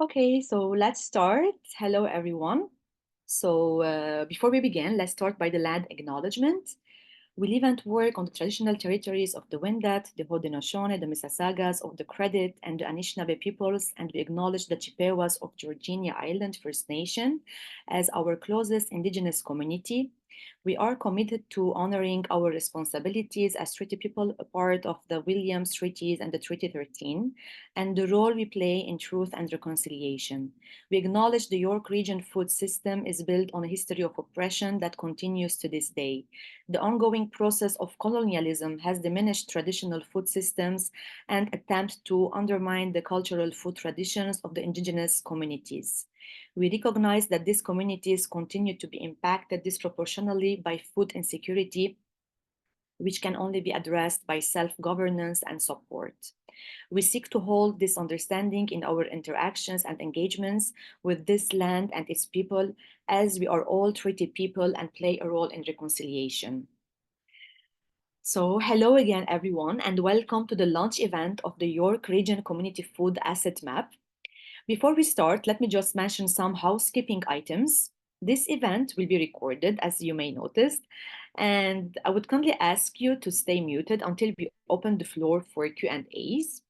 Okay, so let's start. Hello, everyone. Before we begin, let's start by the land acknowledgement. We live and work on the traditional territories of the Wendat, the Haudenosaunee, the Mississaugas of the Credit, and the Anishinaabe peoples, and we acknowledge the Chippewas of Georgiana Island First Nation as our closest indigenous community. We are committed to honoring our responsibilities as treaty people, a part of the Williams Treaties and the Treaty 13, and the role we play in truth and reconciliation. We acknowledge the York region food system is built on a history of oppression that continues to this day. The ongoing process of colonialism has diminished traditional food systems and attempt to undermine the cultural food traditions of the indigenous communities. We recognize that these communities continue to be impacted disproportionately by food insecurity, which can only be addressed by self-governance and support. We seek to hold this understanding in our interactions and engagements with this land and its people, as we are all treaty people and play a role in reconciliation. So, hello again, everyone, and welcome to the launch event of the York Region Community Food Asset Map. Before we start, let me just mention some housekeeping items. This event will be recorded, as you may notice, and I would kindly ask you to stay muted until we open the floor for Q&As.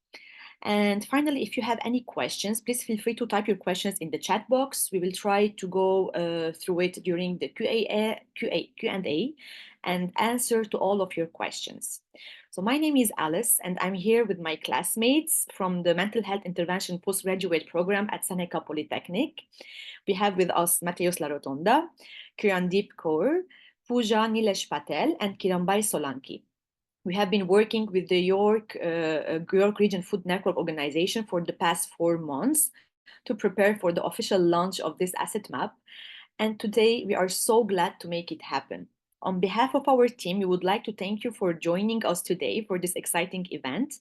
And finally, if you have any questions, please feel free to type your questions in the chat box. We will try to go through it during the Q&A and answer to all of your questions. So my name is Alice, and I'm here with my classmates from the Mental Health Intervention Postgraduate Program at Seneca Polytechnic. We have with us Mateus Larotonda, Kirandeep Kaur, Pooja Nilesh Patel, and Kirambai Solanki. We have been working with the York Region Food Network organization for the past 4 months to prepare for the official launch of this asset map. And today we are so glad to make it happen. On behalf of our team, we would like to thank you for joining us today for this exciting event.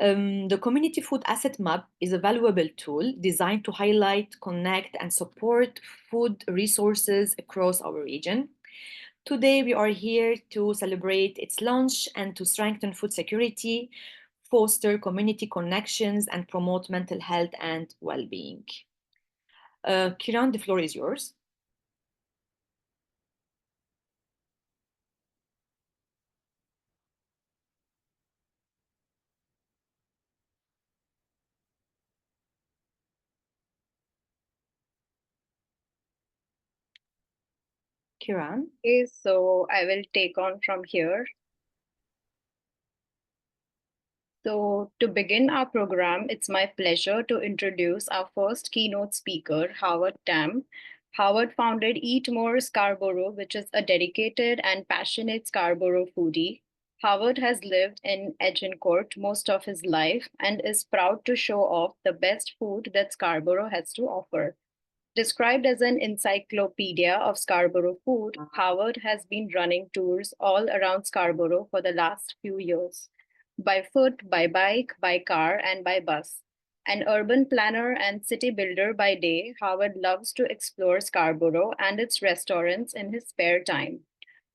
The Community Food Asset Map is a valuable tool designed to highlight, connect, and support food resources across our region. Today, we are here to celebrate its launch and to strengthen food security, foster community connections, and promote mental health and well-being. Kiran, the floor is yours. Kiran. Okay, so I will take on from here. So to begin our program, it's my pleasure to introduce our first keynote speaker, Howard Tam. Howard founded Eat More Scarborough, which is a dedicated and passionate Scarborough foodie. Howard has lived in Agincourt most of his life and is proud to show off the best food that Scarborough has to offer. Described as an encyclopedia of Scarborough food, Howard has been running tours all around Scarborough for the last few years. By foot, by bike, by car, and by bus. An urban planner and city builder by day, Howard loves to explore Scarborough and its restaurants in his spare time.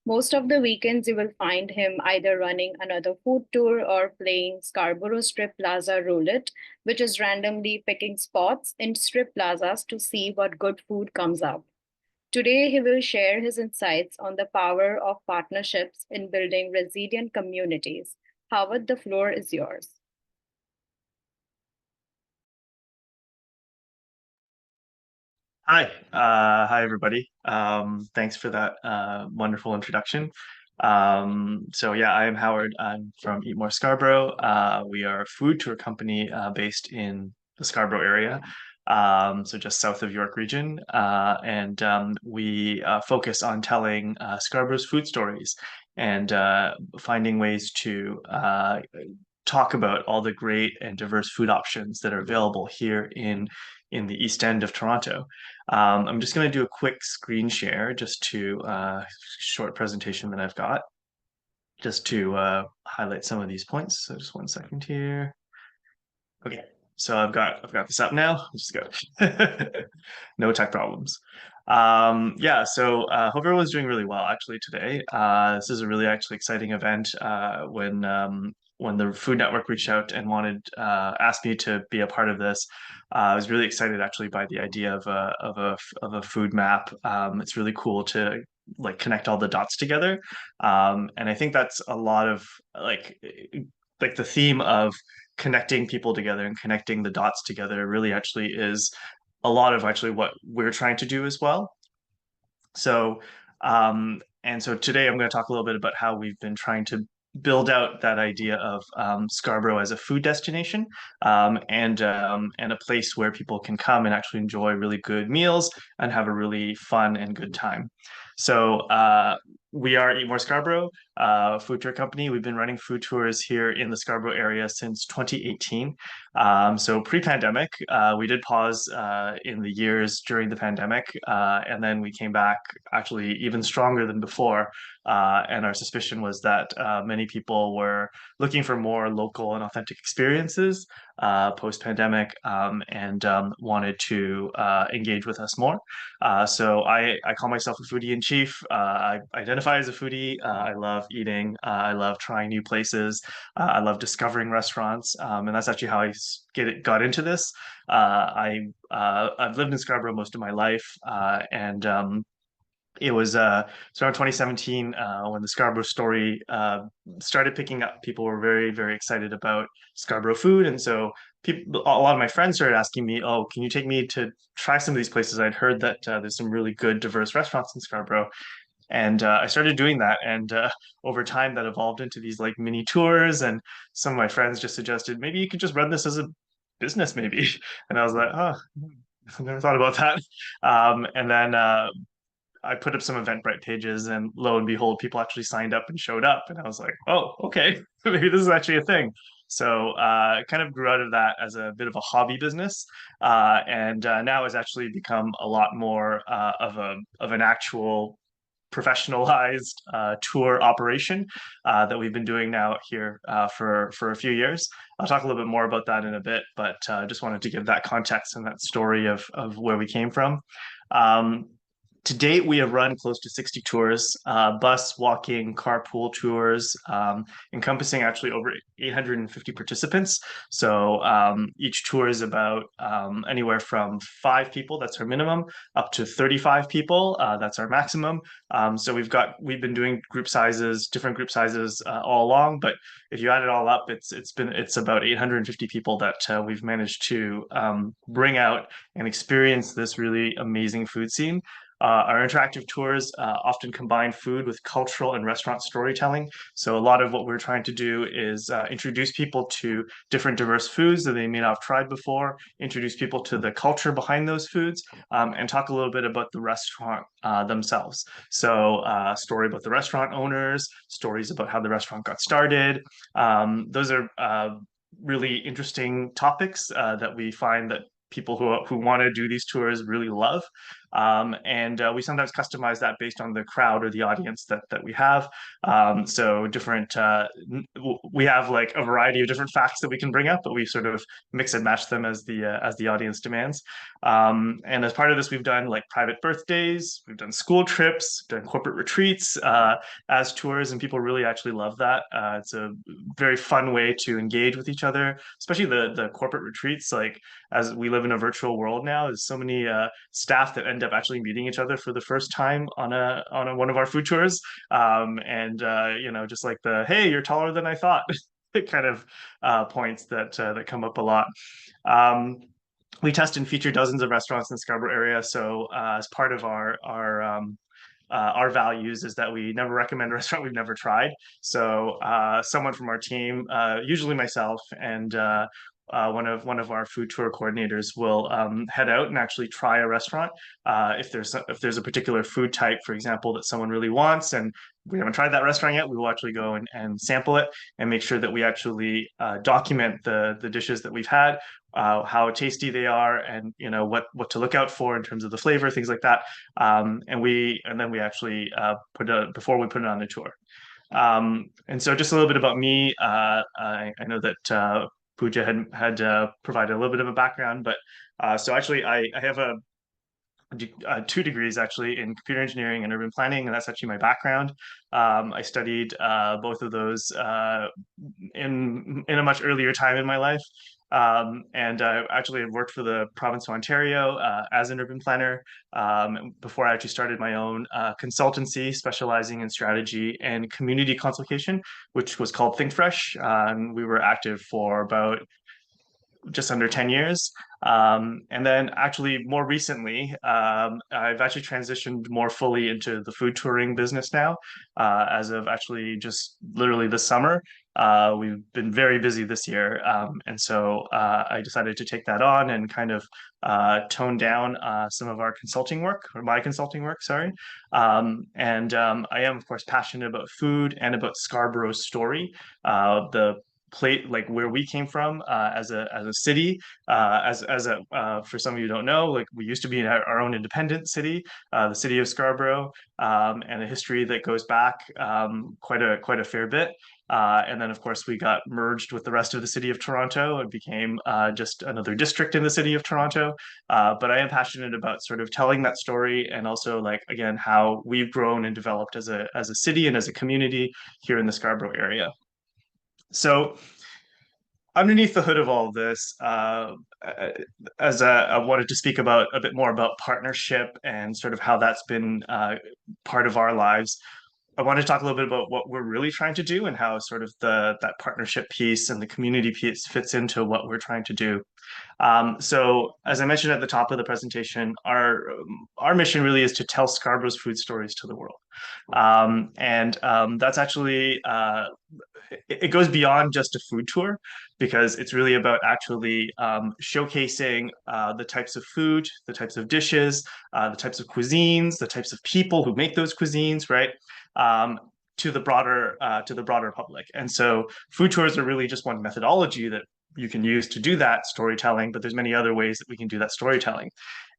Most of the weekends, you will find him either running another food tour or playing Scarborough Strip Plaza Roulette, which is randomly picking spots in strip plazas to see what good food comes up. Today, he will share his insights on the power of partnerships in building resilient communities. Howard, the floor is yours. Hi, hi everybody. Thanks for that wonderful introduction. Yeah, I am Howard. I'm from Eat More Scarborough. We are a food tour company based in the Scarborough area, so just south of York region, and we focus on telling Scarborough's food stories and finding ways to talk about all the great and diverse food options that are available here in the East End of Toronto. I'm just going to do a quick screen share just to short presentation that I've got just to highlight some of these points. So just one second here. Okay, so I've got this up now. Let's go. No tech problems. Hope everyone's doing really well actually today. This is a really actually exciting event when when the Food Network reached out and asked me to be a part of this, I was really excited actually by the idea of a food map. It's really cool to like connect all the dots together, and I think that's a lot of like the theme of connecting people together and connecting the dots together really actually is a lot of actually what we're trying to do as well. So, and so today I'm going to talk a little bit about how we've been trying to build out that idea of Scarborough as a food destination, and a place where people can come and actually enjoy really good meals and have a really fun and good time. So we are Eat More Scarborough, food tour company. We've been running food tours here in the Scarborough area since 2018. So pre-pandemic, we did pause in the years during the pandemic, and then we came back actually even stronger than before. And our suspicion was that many people were looking for more local and authentic experiences post-pandemic, and wanted to engage with us more. So I call myself a foodie in chief. I identify as a foodie. I love eating. I love trying new places. I love discovering restaurants, and that's actually how I got into this. I've lived in Scarborough most of my life, and it was so in 2017 when the Scarborough story started picking up. People were very, very excited about Scarborough food, and so a lot of my friends started asking me, "Oh, can you take me to try some of these places?" I'd heard that there's some really good, diverse restaurants in Scarborough, and I started doing that. And over time, that evolved into these like mini tours. And some of my friends just suggested maybe you could just run this as a business, maybe. And I was like, "Oh, I never thought about that." And then I put up some Eventbrite pages, and lo and behold, people actually signed up and showed up. And I was like, "Oh, okay, maybe this is actually a thing." So it kind of grew out of that as a bit of a hobby business, and now has actually become a lot more of an actual professionalized tour operation that we've been doing now here for a few years. I'll talk a little bit more about that in a bit, but just wanted to give that context and that story of where we came from. Um, to date, we have run close to 60 tours, bus, walking, carpool tours, encompassing actually over 850 participants. So each tour is about anywhere from 5 people, that's our minimum, up to 35 people, that's our maximum. So we've been doing different group sizes all along, but if you add it all up, it's about 850 people that we've managed to bring out and experience this really amazing food scene. Our interactive tours often combine food with cultural and restaurant storytelling. So a lot of what we're trying to do is introduce people to different diverse foods that they may not have tried before, introduce people to the culture behind those foods, and talk a little bit about the restaurant themselves. So story about the restaurant owners, stories about how the restaurant got started. Those are really interesting topics that we find that people who want to do these tours really love. And we sometimes customize that based on the crowd or the audience that we have. So we have like a variety of different facts that we can bring up, but we sort of mix and match them as the audience demands. And as part of this, we've done like private birthdays, we've done school trips, done corporate retreats as tours, and people really actually love that. It's a very fun way to engage with each other, especially the corporate retreats. Like as we live in a virtual world now, there's so many staff that end up actually meeting each other for the first time on one of our food tours, and just like the "hey, you're taller than I thought" kind of points that come up a lot. We test and feature dozens of restaurants in the Scarborough area. So as part of our values is that we never recommend a restaurant we've never tried. So someone from our team, usually myself, and one of our food tour coordinators will head out and actually try a restaurant. If there's a particular food type, for example, that someone really wants, and we haven't tried that restaurant yet, we will actually go and sample it and make sure that we actually document the dishes that we've had, how tasty they are, and what to look out for in terms of the flavor, things like that. And then we actually before we put it on the tour. And so just a little bit about me. I know that Pooja had provided a little bit of a background, but so actually I have two degrees actually in computer engineering and urban planning, and that's actually my background. I studied both of those in a much earlier time in my life. And I actually have worked for the province of Ontario as an urban planner before I actually started my own consultancy specializing in strategy and community consultation, which was called Think Fresh. And we were active for about just under 10 years. And then actually more recently, I've actually transitioned more fully into the food touring business now, as of actually just literally this summer. We've been very busy this year. And so I decided to take that on and kind of tone down some of our consulting work, or my consulting work, sorry. I am, of course, passionate about food and about Scarborough's story. The plate like where we came from as a city as a for some of you who don't know, like we used to be in our own independent city, the city of Scarborough, and a history that goes back quite a fair bit. And then, of course, we got merged with the rest of the city of Toronto and became just another district in the city of Toronto. But I am passionate about sort of telling that story and also, like, again, how we've grown and developed as a city and as a community here in the Scarborough area. So underneath the hood of all of this, I wanted to speak about a bit more about partnership and sort of how that's been part of our lives. I want to talk a little bit about what we're really trying to do and how sort of that partnership piece and the community piece fits into what we're trying to do. So, as I mentioned at the top of the presentation, our mission really is to tell Scarborough's food stories to the world, and that's actually it goes beyond just a food tour because it's really about actually showcasing the types of food, the types of dishes, the types of cuisines, the types of people who make those cuisines, right? Um, to the broader public. And so food tours are really just one methodology that you can use to do that storytelling, but there's many other ways that we can do that storytelling.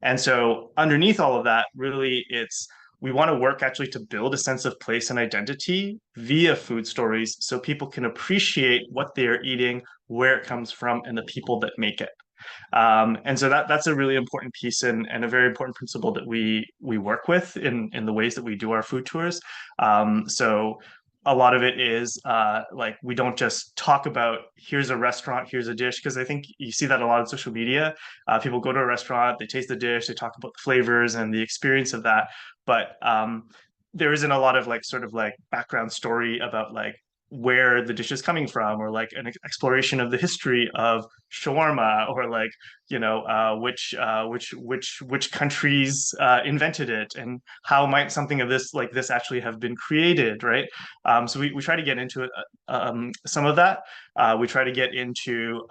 And so underneath all of that, really it's we want to work actually to build a sense of place and identity via food stories so people can appreciate what they're eating, where it comes from, and the people that make it. And so that's a really important piece and a very important principle that we work with in the ways that we do our food tours. So a lot of it is like we don't just talk about here's a restaurant, here's a dish, because I think you see that a lot on social media. People go to a restaurant, they taste the dish, they talk about the flavors and the experience of that, but there isn't a lot of like sort of like background story about like where the dish is coming from or like an exploration of the history of shawarma or like which countries invented it and how might something of this like this actually have been created, right? So we try to get into it, some of that. We try to get into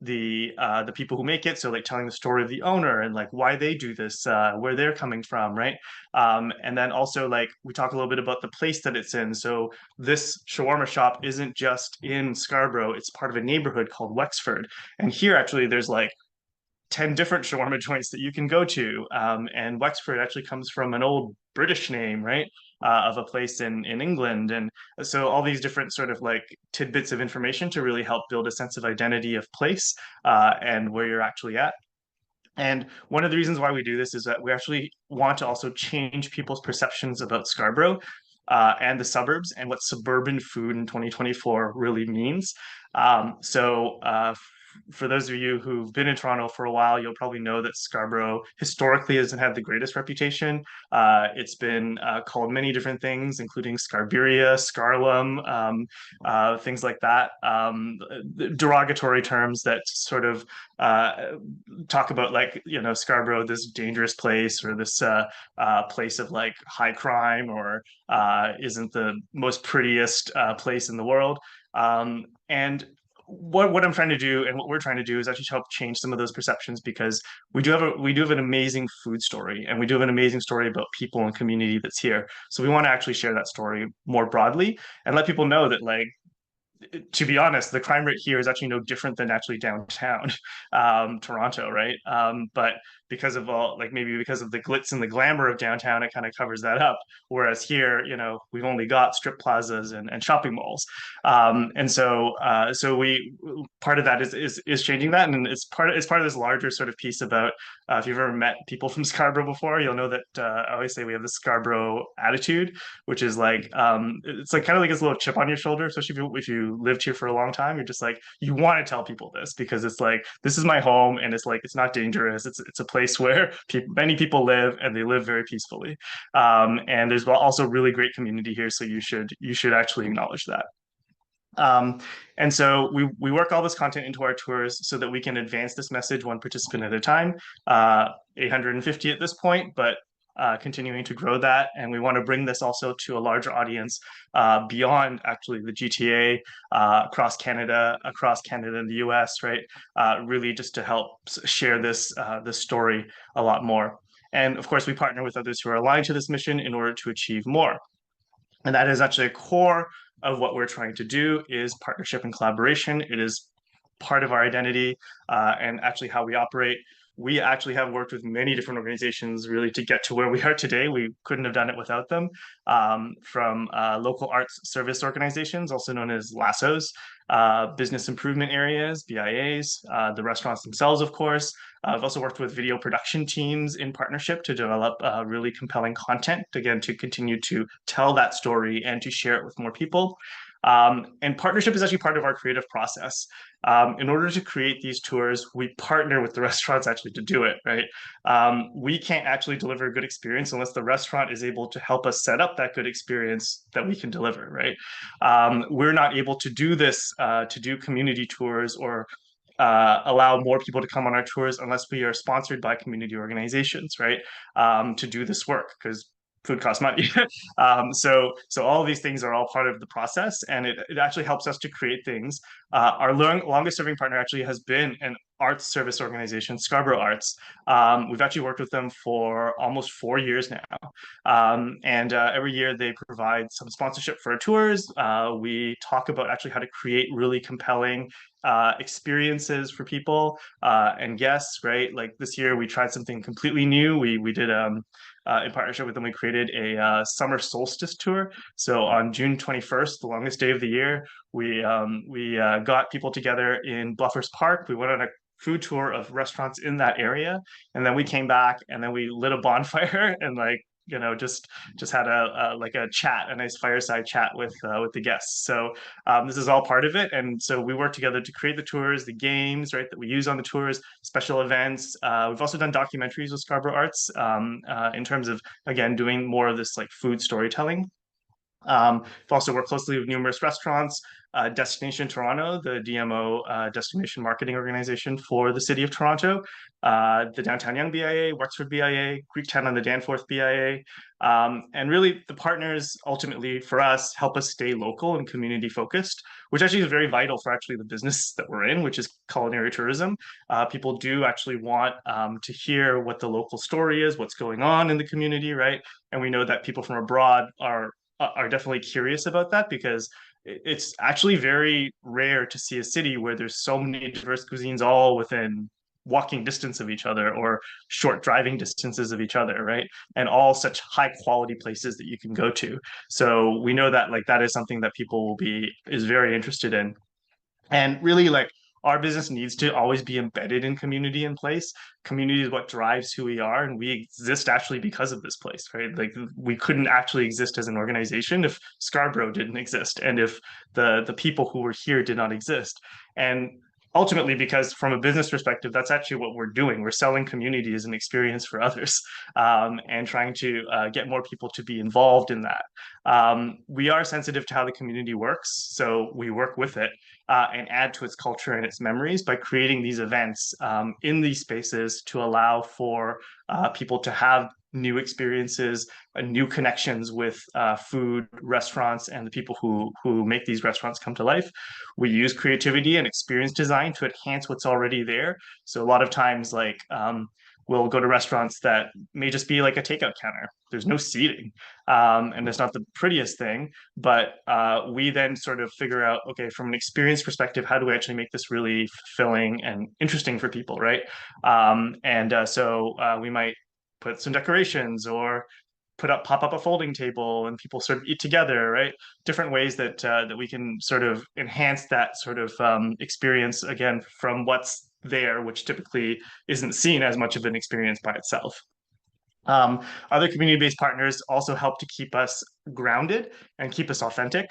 the people who make it, so like telling the story of the owner and like why they do this, where they're coming from, right? And then also like we talk a little bit about the place that it's in. So this shawarma shop isn't just in Scarborough, it's part of a neighborhood called Wexford. And here actually there's like 10 different shawarma joints that you can go to. And Wexford actually comes from an old British name, right? Of a place in England. And so all these different sort of like tidbits of information to really help build a sense of identity of place and where you're actually at. And one of the reasons why we do this is that we actually want to also change people's perceptions about Scarborough and the suburbs and what suburban food in 2024 really means. For those of you who've been in Toronto for a while, you'll probably know that Scarborough historically hasn't had the greatest reputation. It's been called many different things, including Scarberia, Scarlum, things like that. Derogatory terms that sort of talk about like Scarborough, this dangerous place or this place of like high crime or isn't the most prettiest place in the world. And what I'm trying to do and what we're trying to do is actually help change some of those perceptions because we do have an amazing food story and we do have an amazing story about people and community that's here. So we want to actually share that story more broadly and let people know that like to be honest, the crime rate here is actually no different than actually downtown Toronto, right? But because of all, like maybe because of the glitz and the glamour of downtown, it kind of covers that up. Whereas here, we've only got strip plazas and shopping malls, and so we part of that is changing that, and it's part of this larger sort of piece about if you've ever met people from Scarborough before, you'll know that I always say we have the Scarborough attitude, which is like it's like kind of like this little chip on your shoulder, especially if you lived here for a long time. You're just like you want to tell people this because it's like this is my home, and it's like it's not dangerous. It's a place where many people live, and they live very peacefully. And there's also really great community here, so you should actually acknowledge that. Um, and so we work all this content into our tours so that we can advance this message one participant at a time. 850 at this point, but continuing to grow that. And we want to bring this also to a larger audience beyond actually the GTA, across Canada and the US, right? Really just to help share this story a lot more. And of course, we partner with others who are aligned to this mission in order to achieve more. And that is actually a core of what we're trying to do is partnership and collaboration. It is part of our identity and actually how we operate. We actually have worked with many different organizations really to get to where we are today. We couldn't have done it without them. From local arts service organizations, also known as LASSOs, business improvement areas, BIAs, the restaurants themselves, of course. I've also worked with video production teams in partnership to develop really compelling content, again, to continue to tell that story and to share it with more people. And partnership is actually part of our creative process. In order to create these tours, we partner with the restaurants actually to do it, right? We can't actually deliver a good experience unless the restaurant is able to help us set up that good experience that we can deliver, right? We're not able to do this, to do community tours or allow more people to come on our tours unless we are sponsored by community organizations, right? To do this work because food costs money. So all of these things are all part of the process, and it actually helps us to create things. Our longest serving partner actually has been an arts service organization, Scarborough Arts. We've actually worked with them for almost 4 years now. And every year they provide some sponsorship for our tours. We talk about actually how to create really compelling experiences for people and guests, right? Like this year we tried something completely new. We did in partnership with them, we created a summer solstice tour. So on June 21st, the longest day of the year, we got people together in Bluffers Park. We went on a food tour of restaurants in that area, and then we came back and then we lit a bonfire and just had a chat, a nice fireside chat with the guests. So this is all part of it, and so we work together to create the tours, the games, right, that we use on the tours, special events. We've also done documentaries with Scarborough Arts in terms of again doing more of this like food storytelling. We've also worked closely with numerous restaurants, Destination Toronto, the DMO destination marketing organization for the city of Toronto, the Downtown Young BIA, Wexford BIA, Greektown on the Danforth BIA. And really the partners ultimately for us help us stay local and community focused, which actually is very vital for actually the business that we're in, which is culinary tourism. People do actually want to hear what the local story is, what's going on in the community, right? And we know that people from abroad are definitely curious about that because it's actually very rare to see a city where there's so many diverse cuisines all within walking distance of each other or short driving distances of each other, right? And all such high quality places that you can go to. So we know that like that is something that people is very interested in. And really, like our business needs to always be embedded in community and place. Community is what drives who we are, and we exist actually because of this place, right? Like we couldn't actually exist as an organization if Scarborough didn't exist, and if the people who were here did not exist. And ultimately, because from a business perspective, that's actually what we're doing. We're selling community as an experience for others, and trying to get more people to be involved in that. We are sensitive to how the community works, so we work with it and add to its culture and its memories by creating these events in these spaces to allow for people to have new experiences, new connections with food, restaurants, and the people who make these restaurants come to life. We use creativity and experience design to enhance what's already there. So a lot of times, like we'll go to restaurants that may just be like a takeout counter. There's no seating, and it's not the prettiest thing. But we then sort of figure out, okay, from an experience perspective, how do we actually make this really fulfilling and interesting for people, right? So we might put some decorations or pop up a folding table and people sort of eat together, right? Different ways that we can sort of enhance that sort of experience again from what's there, which typically isn't seen as much of an experience by itself. Other community-based partners also help to keep us grounded and keep us authentic.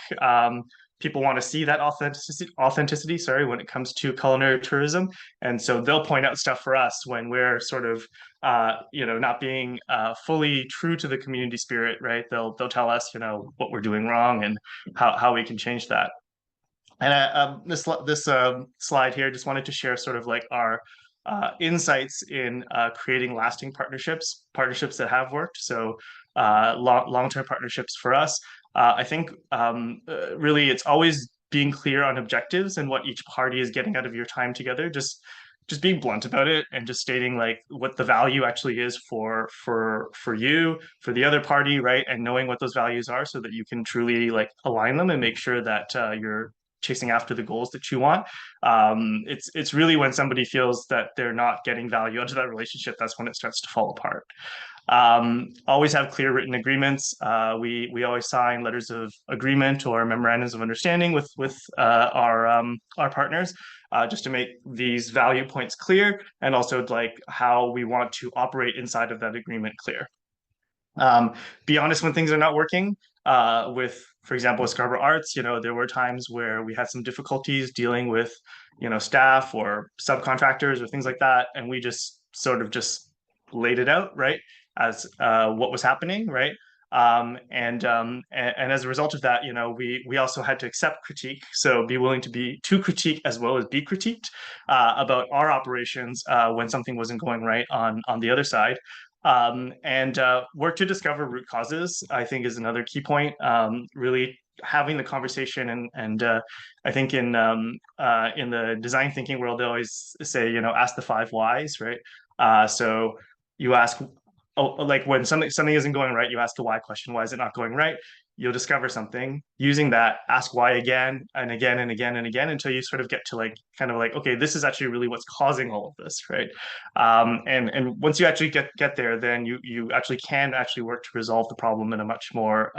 People want to see that authenticity, sorry, when it comes to culinary tourism, and so they'll point out stuff for us when we're sort of, not being fully true to the community spirit, right? They'll tell us, what we're doing wrong and how we can change that. And this slide here just wanted to share sort of like our insights in creating lasting partnerships that have worked. So long-term partnerships for us. I think really it's always being clear on objectives and what each party is getting out of your time together. Just being blunt about it and just stating like what the value actually is for you, for the other party, right? And knowing what those values are so that you can truly like align them and make sure that you're chasing after the goals that you want. It's really when somebody feels that they're not getting value out of that relationship, that's when it starts to fall apart. Always have clear written agreements. We always sign letters of agreement or memorandums of understanding with our partners, just to make these value points clear and also like how we want to operate inside of that agreement clear. Be honest when things are not working. For example, with Scarborough Arts, there were times where we had some difficulties dealing with, staff or subcontractors or things like that, and we just sort of just laid it out, right, as what was happening, right? And as a result of that, we also had to accept critique, so be willing to critique as well as be critiqued about our operations when something wasn't going right on the other side. And work to discover root causes, I think, is another key point. Really having the conversation, and I think in the design thinking world, they always say, ask the 5 whys, right? So you ask, like when something isn't going right, you ask the why question. Why is it not going right? You'll discover something. Using that, ask why again and again and again and again until you sort of get to like kind of like, okay, this is actually really what's causing all of this, right? And once you actually get there, then you actually can actually work to resolve the problem in a much more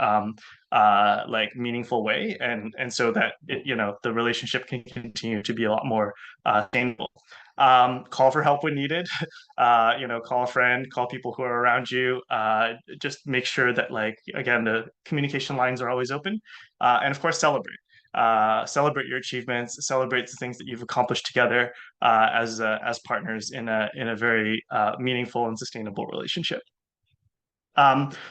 like meaningful way, and so that the relationship can continue to be a lot more sustainable. Call for help when needed. Call a friend, call people who are around you. Just make sure that, like, again, the communication lines are always open. And of course, celebrate. Celebrate your achievements, celebrate the things that you've accomplished together as partners in a very meaningful and sustainable relationship.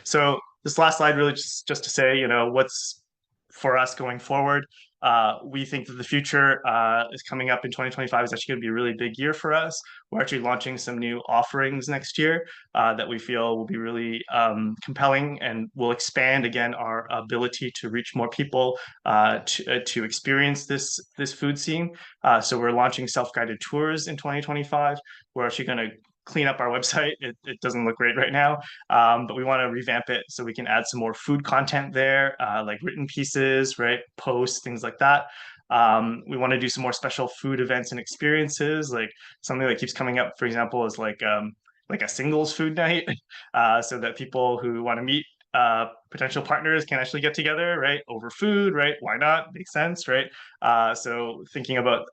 So this last slide really just to say, what's for us going forward. We think that the future is coming up in 2025 is actually going to be a really big year for us. We're actually launching some new offerings next year that we feel will be really compelling and will expand again our ability to reach more people to experience this food scene. So we're launching self-guided tours in 2025. We're actually going to clean up our website. It doesn't look great right now, but we want to revamp it so we can add some more food content there, like written pieces, right, posts, things like that. We want to do some more special food events and experiences, like something that keeps coming up, for example, is like a singles food night, so that people who want to meet potential partners can actually get together, right, over food, right? Why not? Makes sense, right? So thinking about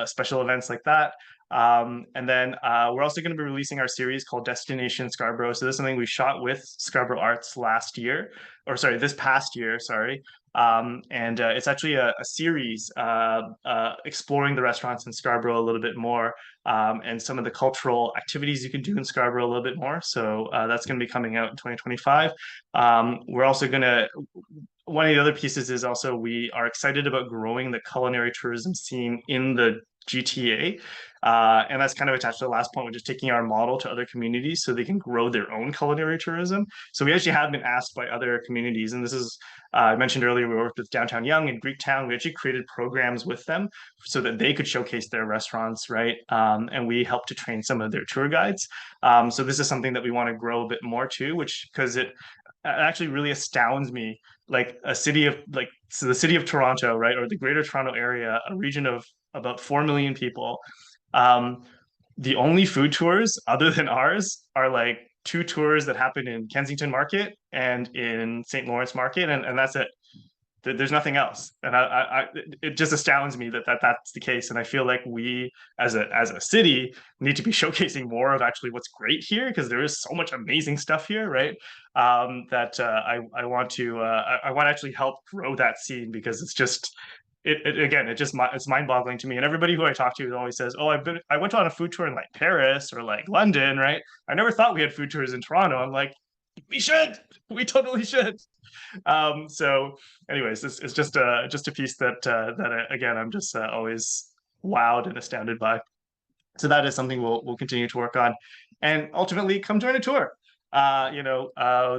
special events like that. And then we're also going to be releasing our series called Destination Scarborough. So this is something we shot with Scarborough Arts this past year, sorry. And it's actually a series exploring the restaurants in Scarborough a little bit more, and some of the cultural activities you can do in Scarborough a little bit more. So that's going to be coming out in 2025. We're also going to One of the other pieces is also we are excited about growing the culinary tourism scene in the GTA. And that's kind of attached to the last point, which is taking our model to other communities so they can grow their own culinary tourism. So we actually have been asked by other communities, and this is, I mentioned earlier, we worked with Downtown Young and Greektown. We actually created programs with them so that they could showcase their restaurants, right? And we helped to train some of their tour guides. So this is something that we want to grow a bit more too, which because it actually really astounds me, like a city of like so the city of Toronto, right, or the Greater Toronto Area, a region of about 4 million people. Um, the only food tours other than ours are like two tours that happen in Kensington Market and in St. Lawrence Market, and that's it. There's nothing else, and it just astounds me that that's the case. And I feel like we, as a city, need to be showcasing more of actually what's great here because there is so much amazing stuff here, right? That I want to I want to actually help grow that scene because it's just again it's mind-boggling to me. And everybody who I talk to always says, "Oh, I went on a food tour in like Paris or like London, right? I never thought we had food tours in Toronto." I'm like, we should, we totally should. So anyways, this is just a piece that again I'm just always wowed and astounded by. So that is something we'll continue to work on, and ultimately come join a tour.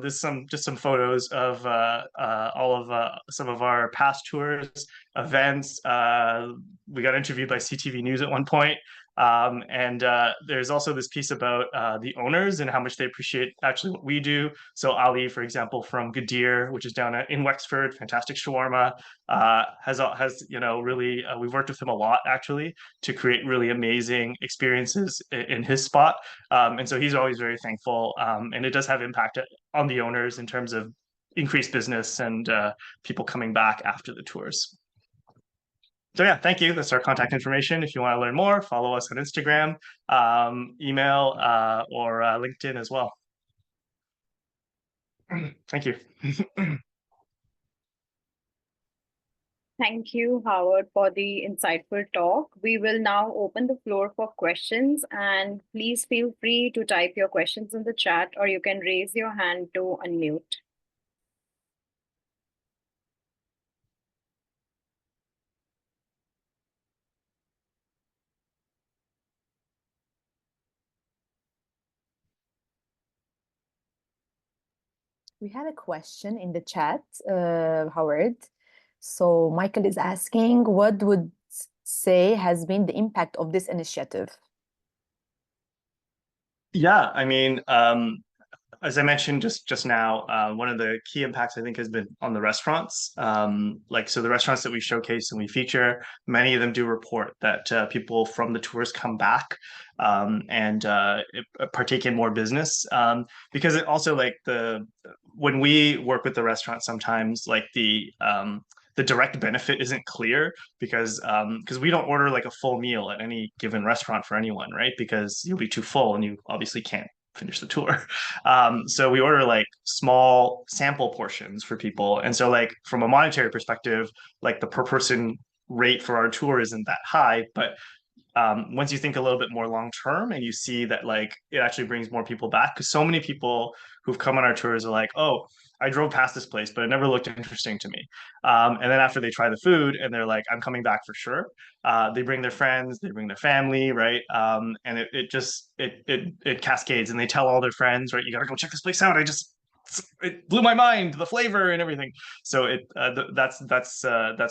This is some photos of all of some of our past tours, events. We got interviewed by CTV News at one point. And there's also this piece about the owners and how much they appreciate actually what we do. So Ali, for example, from Gadir, which is down in Wexford, fantastic shawarma, has really we've worked with him a lot actually to create really amazing experiences in his spot. And so he's always very thankful. And it does have impact on the owners in terms of increased business and people coming back after the tours. So yeah, thank you. That's our contact information. If you want to learn more, follow us on Instagram, email, or LinkedIn as well. Thank you. Thank you, Howard, for the insightful talk. We will now open the floor for questions, and please feel free to type your questions in the chat, or you can raise your hand to unmute. We have a question in the chat, Howard. So Michael is asking, what would say has been the impact of this initiative? Yeah, I mean, as I mentioned just now, one of the key impacts I think has been on the restaurants. So the restaurants that we showcase and we feature, many of them do report that people from the tours come back and partake in more business. Because it also when we work with the restaurant, sometimes like the direct benefit isn't clear because we don't order like a full meal at any given restaurant for anyone, right? Because you'll be too full and you obviously can't finish the tour. So we order like small sample portions for people. And so like from a monetary perspective, like the per person rate for our tour isn't that high, but once you think a little bit more long term and you see that like it actually brings more people back because so many people who've come on our tours are like, oh, I drove past this place but it never looked interesting to me, and then after they try the food and they're like, I'm coming back for sure. They bring their friends, they bring their family, right? And it cascades and they tell all their friends, right, you gotta go check this place out. It blew my mind, the flavor and everything. So that's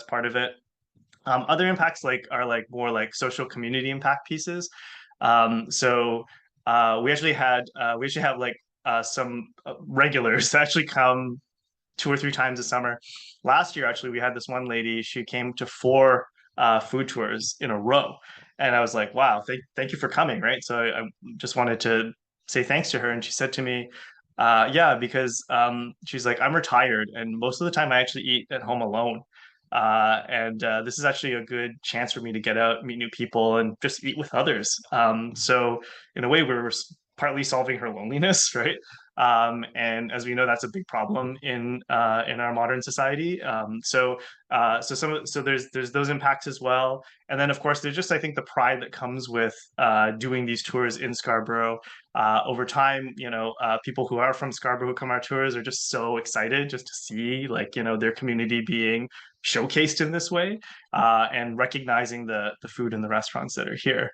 part of it. Other impacts are like more like social community impact pieces. We actually have like some regulars that actually come 2 or 3 times a summer. Last year, actually, we had this one lady. She came to 4 food tours in a row, and I was like, "Wow, thank you for coming!" Right. So I just wanted to say thanks to her, and she said to me, "Yeah, because she's like, I'm retired, and most of the time I actually eat at home alone." And this is actually a good chance for me to get out, meet new people, and just eat with others. So in a way, we're partly solving her loneliness, right? And as we know, that's a big problem in our modern society. So there's those impacts as well, and then of course there's just I think the pride that comes with doing these tours in Scarborough. Over time, people who are from Scarborough who come our tours are just so excited just to see like their community being showcased in this way, and recognizing the food and the restaurants that are here.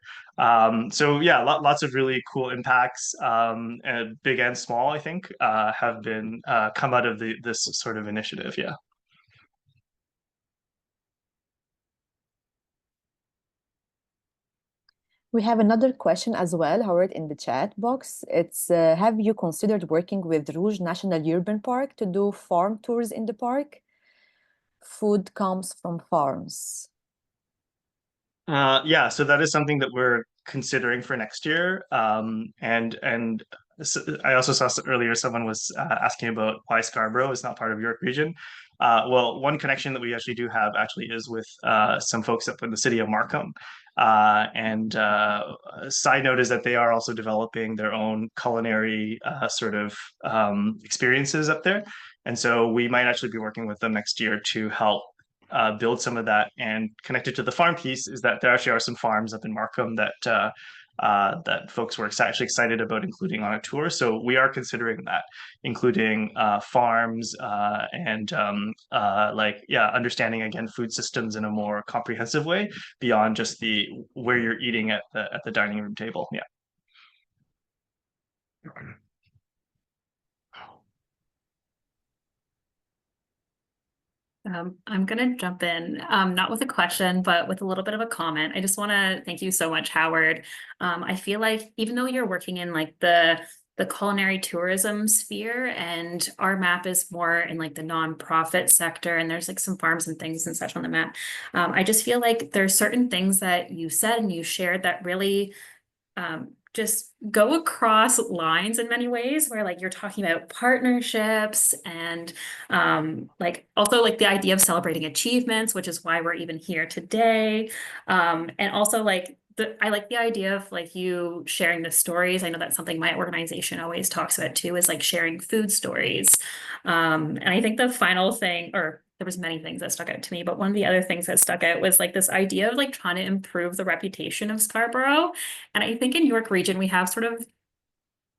So yeah, lots of really cool impacts, and big and small, I think, have been come out of this sort of initiative. Yeah. We have another question as well, Howard, in the chat box. It's have you considered working with Rouge National Urban Park to do farm tours in the park? Food comes from farms. Yeah, so that is something that we're considering for next year. And I also saw earlier someone was asking about why Scarborough is not part of York Region. Well, one connection that we actually do have actually is with some folks up in the city of Markham. And a side note is that they are also developing their own culinary sort of experiences up there. And so we might actually be working with them next year to help build some of that. And connected to the farm piece is that there actually are some farms up in Markham that that folks were actually excited about including on a tour. So we are considering that, including farms and like, yeah, understanding again food systems in a more comprehensive way beyond just the where you're eating at the dining room table. Yeah. I'm going to jump in, not with a question, but with a little bit of a comment. I just want to thank you so much, Howard. I feel like even though you're working in like the culinary tourism sphere, and our map is more in like the nonprofit sector, and there's like some farms and things and such on the map. I just feel like there's certain things that you said and you shared that really just go across lines in many ways, where like you're talking about partnerships and like also like the idea of celebrating achievements, which is why we're even here today. And also like I like the idea of like you sharing the stories. I know that's something my organization always talks about too, is like sharing food stories. And I think the final thing, or there was many things that stuck out to me, but one of the other things that stuck out was like this idea of like trying to improve the reputation of Scarborough. And I think in York Region, we have sort of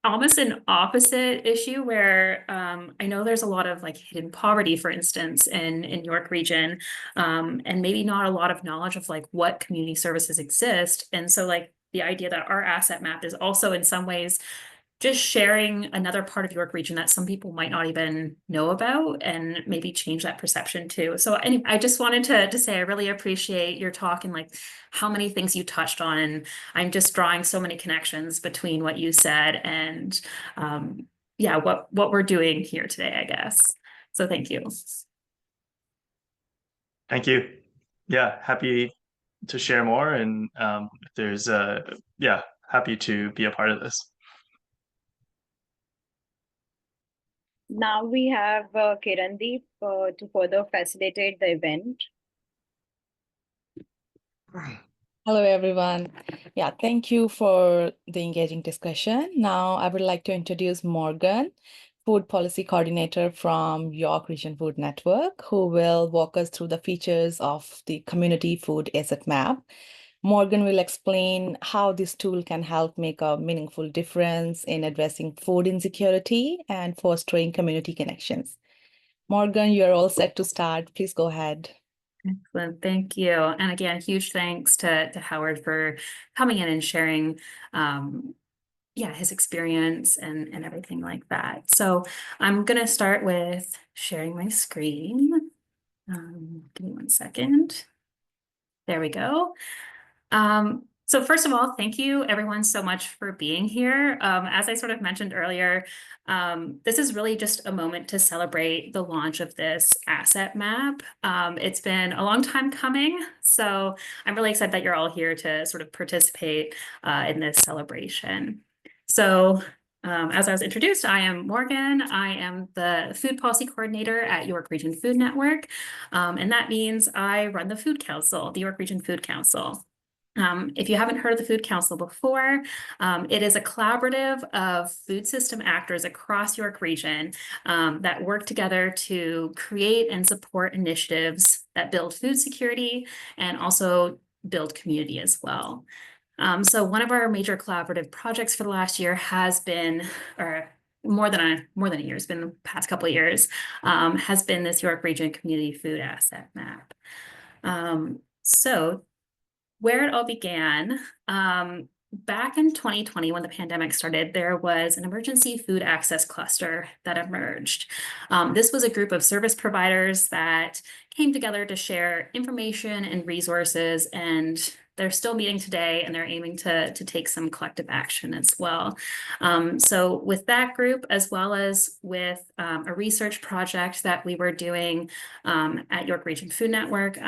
almost an opposite issue where I know there's a lot of like hidden poverty, for instance, in York Region, and maybe not a lot of knowledge of like what community services exist. And so like the idea that our asset map is also in some ways just sharing another part of York Region that some people might not even know about, and maybe change that perception too. So anyway, I just wanted to say I really appreciate your talk and like how many things you touched on. And I'm just drawing so many connections between what you said and yeah, what we're doing here today, I guess. So thank you. Thank you. Yeah, happy to share more. And if there's yeah, happy to be a part of this. Now we have Kirandeep to further facilitate the event. Hello, everyone. Yeah, thank you for the engaging discussion. Now I would like to introduce Morgan, Food Policy Coordinator from York Region Food Network, who will walk us through the features of the Community Food Asset Map. Morgan will explain how this tool can help make a meaningful difference in addressing food insecurity and fostering community connections. Morgan, you're all set to start. Please go ahead. Excellent, thank you. And again, huge thanks to Howard for coming in and sharing yeah, his experience and everything like that. So I'm gonna start with sharing my screen. Give me one second. There we go. So first of all, thank you everyone so much for being here. As I sort of mentioned earlier, this is really just a moment to celebrate the launch of this asset map. It's been a long time coming, so I'm really excited that you're all here to sort of participate in this celebration. So as I was introduced, I am Morgan. I am the Food Policy Coordinator at York Region Food Network, and that means I run the Food Council, the York Region Food Council. If you haven't heard of the Food Council before, it is a collaborative of food system actors across York Region that work together to create and support initiatives that build food security and also build community as well. So one of our major collaborative projects for the last year has been, or more than a year, it's been the past couple of years, has been this York Region Community Food Asset Map. So where it all began, back in 2020, when the pandemic started, there was an emergency food access cluster that emerged. This was a group of service providers that came together to share information and resources, and they're still meeting today, and they're aiming to take some collective action as well. So with that group, as well as with a research project that we were doing at York Region Food Network,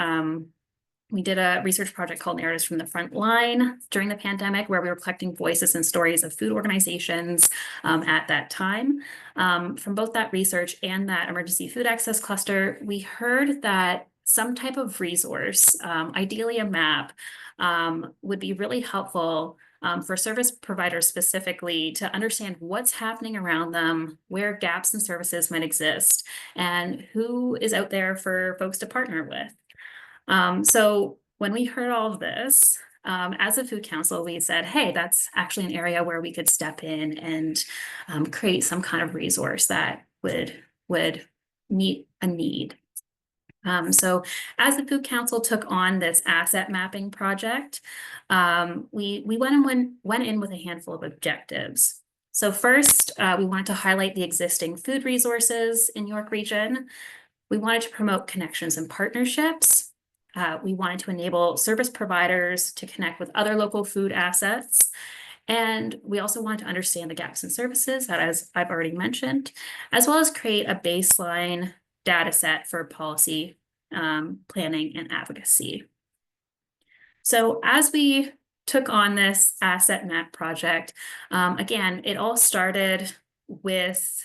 we did a research project called Narratives from the Front Line during the pandemic, where we were collecting voices and stories of food organizations at that time. From both that research and that emergency food access cluster, we heard that some type of resource, ideally a map, would be really helpful for service providers specifically to understand what's happening around them, where gaps in services might exist, and who is out there for folks to partner with. So when we heard all of this, as a food council, we said, hey, that's actually an area where we could step in and create some kind of resource that would meet a need. So as the Food Council took on this asset mapping project, we went in with a handful of objectives. So first, we wanted to highlight the existing food resources in York Region. We wanted to promote connections and partnerships. We wanted to enable service providers to connect with other local food assets. And we also wanted to understand the gaps in services, that, as I've already mentioned, as well as create a baseline data set for policy planning and advocacy. So as we took on this asset map project, again, it all started with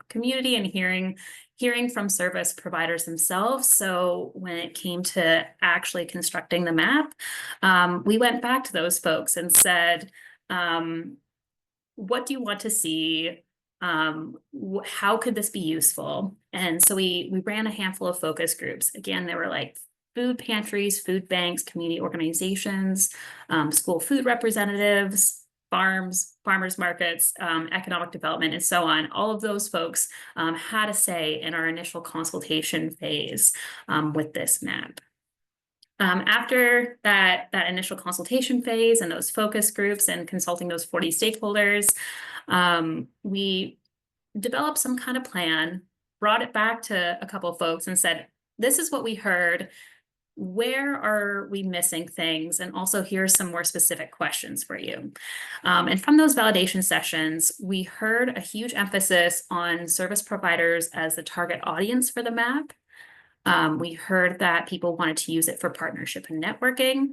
community and hearing from service providers themselves. So when it came to actually constructing the map, we went back to those folks and said, what do you want to see? How could this be useful? And so we ran a handful of focus groups. Again, there were like food pantries, food banks, community organizations, school food representatives, farmers markets, economic development, and so on. All of those folks had a say in our initial consultation phase with this map. After that initial consultation phase and those focus groups and consulting those 40 stakeholders, we developed some kind of plan, brought it back to a couple of folks and said, this is what we heard. Where are we missing things? And also, here's some more specific questions for you. And from those validation sessions, we heard a huge emphasis on service providers as the target audience for the map. We heard that people wanted to use it for partnership and networking.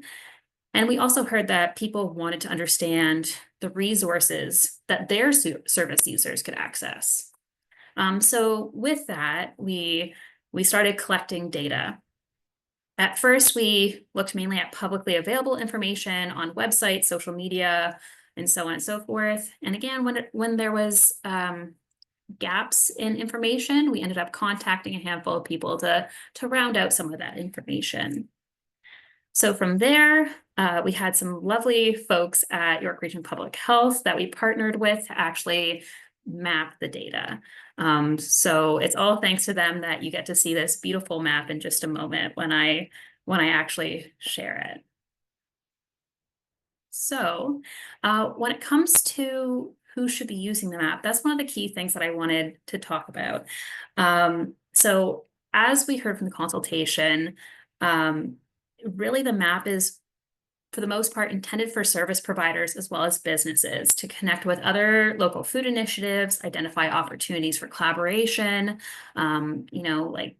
And we also heard that people wanted to understand the resources that their service users could access. So with that, we started collecting data. At first, we looked mainly at publicly available information on websites, social media, and so on and so forth. And again, when there was gaps in information, we ended up contacting a handful of people to round out some of that information. So from there, we had some lovely folks at York Region Public Health that we partnered with to actually map the data. So it's all thanks to them that you get to see this beautiful map in just a moment when I actually share it. So when it comes to who should be using the map, that's one of the key things that I wanted to talk about. So as we heard from the consultation, really the map is, for the most part, intended for service providers as well as businesses to connect with other local food initiatives, identify opportunities for collaboration, like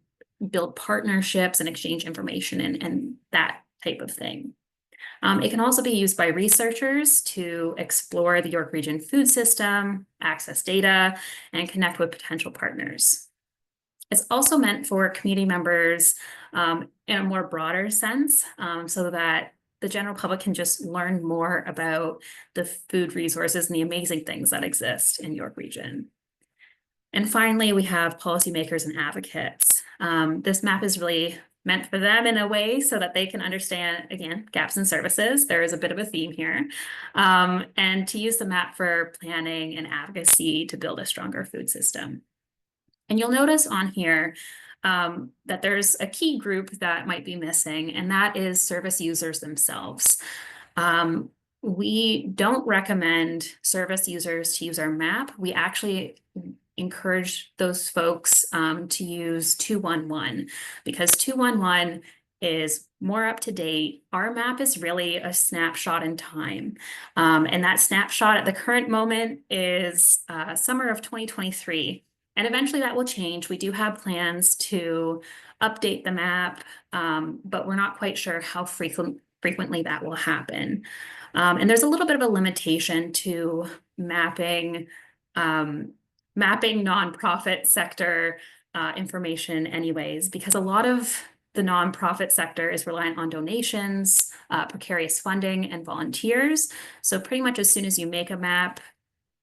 build partnerships and exchange information and that type of thing. It can also be used by researchers to explore the York Region food system, access data, and connect with potential partners. It's also meant for community members in a more broader sense, so that the general public can just learn more about the food resources and the amazing things that exist in York Region. And finally, we have policymakers and advocates. This map is really meant for them in a way so that they can understand, again, gaps in services. There is a bit of a theme here. And to use the map for planning and advocacy to build a stronger food system. And you'll notice on here that there's a key group that might be missing, and that is service users themselves. We don't recommend service users to use our map. We actually encourage those folks to use 211 because 211 is more up to date. Our map is really a snapshot in time. And that snapshot at the current moment is summer of 2023. And eventually that will change. We do have plans to update the map, but we're not quite sure how frequently that will happen. And there's a little bit of a limitation to mapping nonprofit sector information anyways, because a lot of the nonprofit sector is reliant on donations, precarious funding, and volunteers. So pretty much as soon as you make a map,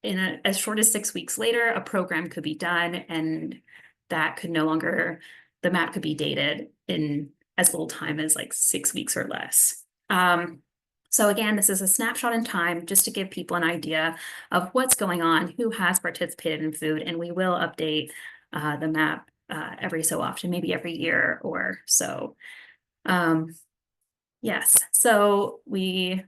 as short as 6 weeks later, a program could be done, and that could no longer, the map could be dated in as little time as like 6 weeks or less. So again, this is a snapshot in time just to give people an idea of what's going on, who has participated in food, and we will update the map every so often, maybe every year or so. Yes, so we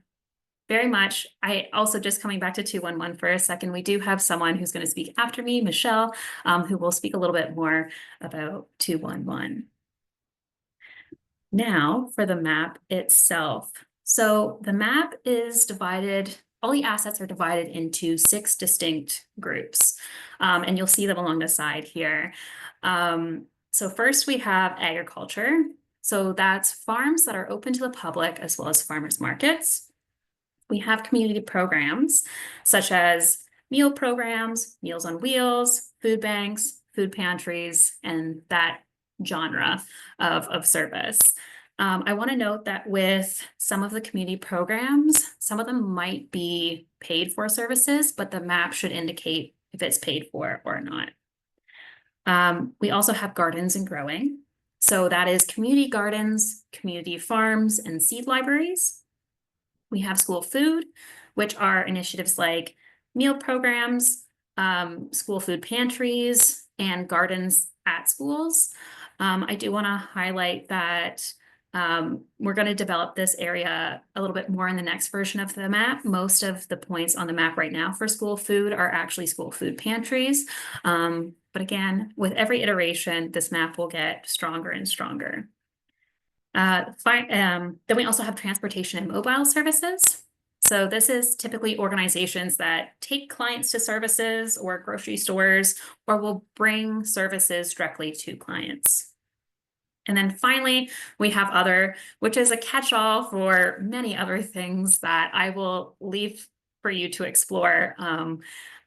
very much, I also just coming back to 211 for a second, we do have someone who's going to speak after me, Michelle, who will speak a little bit more about 211. Now for the map itself. So the map is divided, all the assets are divided into 6 distinct groups, and you'll see them along the side here. So first we have agriculture. So that's farms that are open to the public as well as farmers markets. We have community programs such as meal programs, Meals on Wheels, food banks, food pantries, and that genre of service. I want to note that with some of the community programs, some of them might be paid for services, but the map should indicate if it's paid for or not. We also have gardens and growing. So that is community gardens, community farms, and seed libraries. We have school food, which are initiatives like meal programs, school food pantries, and gardens at schools. I do want to highlight that we're going to develop this area a little bit more in the next version of the map. Most of the points on the map right now for school food are actually school food pantries. But again, with every iteration, this map will get stronger and stronger. Then we also have transportation and mobile services. So this is typically organizations that take clients to services or grocery stores, or will bring services directly to clients. And then finally, we have other, which is a catch-all for many other things that I will leave for you to explore.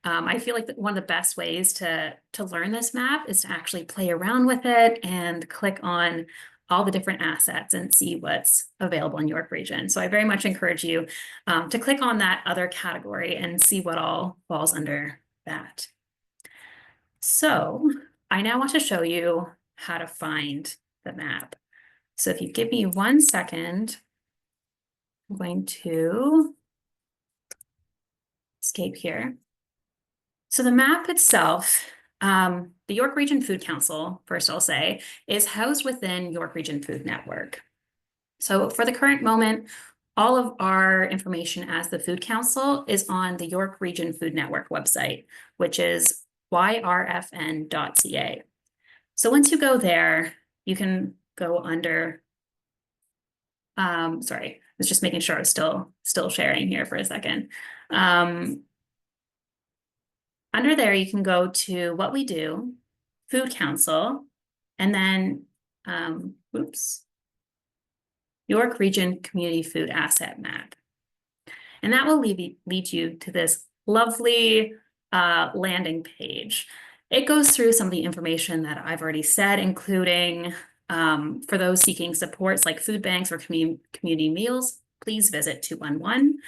I feel like one of the best ways to learn this map is to actually play around with it and click on all the different assets and see what's available in York Region. So I very much encourage you to click on that other category and see what all falls under that. So I now want to show you how to find the map. So if you give me 1 second, I'm going to escape here. So the map itself, the York Region Food Council, first I'll say, is housed within York Region Food Network. So for the current moment, all of our information as the Food Council is on the York Region Food Network website, which is yrfn.ca. So once you go there, you can go under, sorry, I was just making sure I was still sharing here for a second. Under there, you can go to what we do, Food Council, and then, York Region Community Food Asset Map. And that will lead you to this lovely landing page. It goes through some of the information that I've already said, including for those seeking supports like food banks or community meals, please visit 211.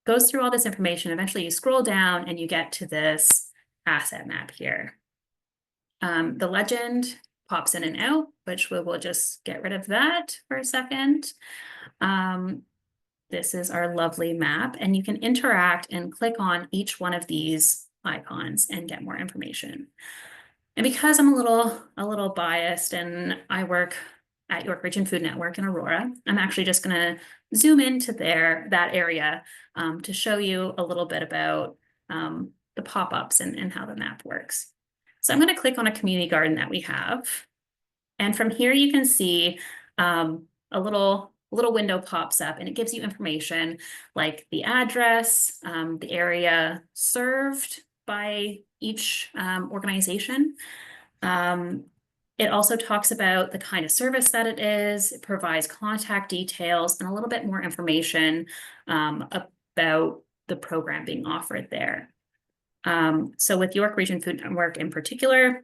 Goes through all this information. Eventually you scroll down and you get to this asset map here. The legend pops in and out, which we will just get rid of that for a second. This is our lovely map, and you can interact and click on each one of these icons and get more information. And because I'm a little biased and I work at York Region Food Network in Aurora, I'm actually just going to zoom into that area to show you a little bit about the pop-ups and how the map works. So I'm going to click on a community garden that we have. And from here, you can see a little window pops up, and it gives you information like the address, the area served by each organization. It also talks about the kind of service that it is. It provides contact details and a little bit more information about the program being offered there. So with York Region Food Network in particular,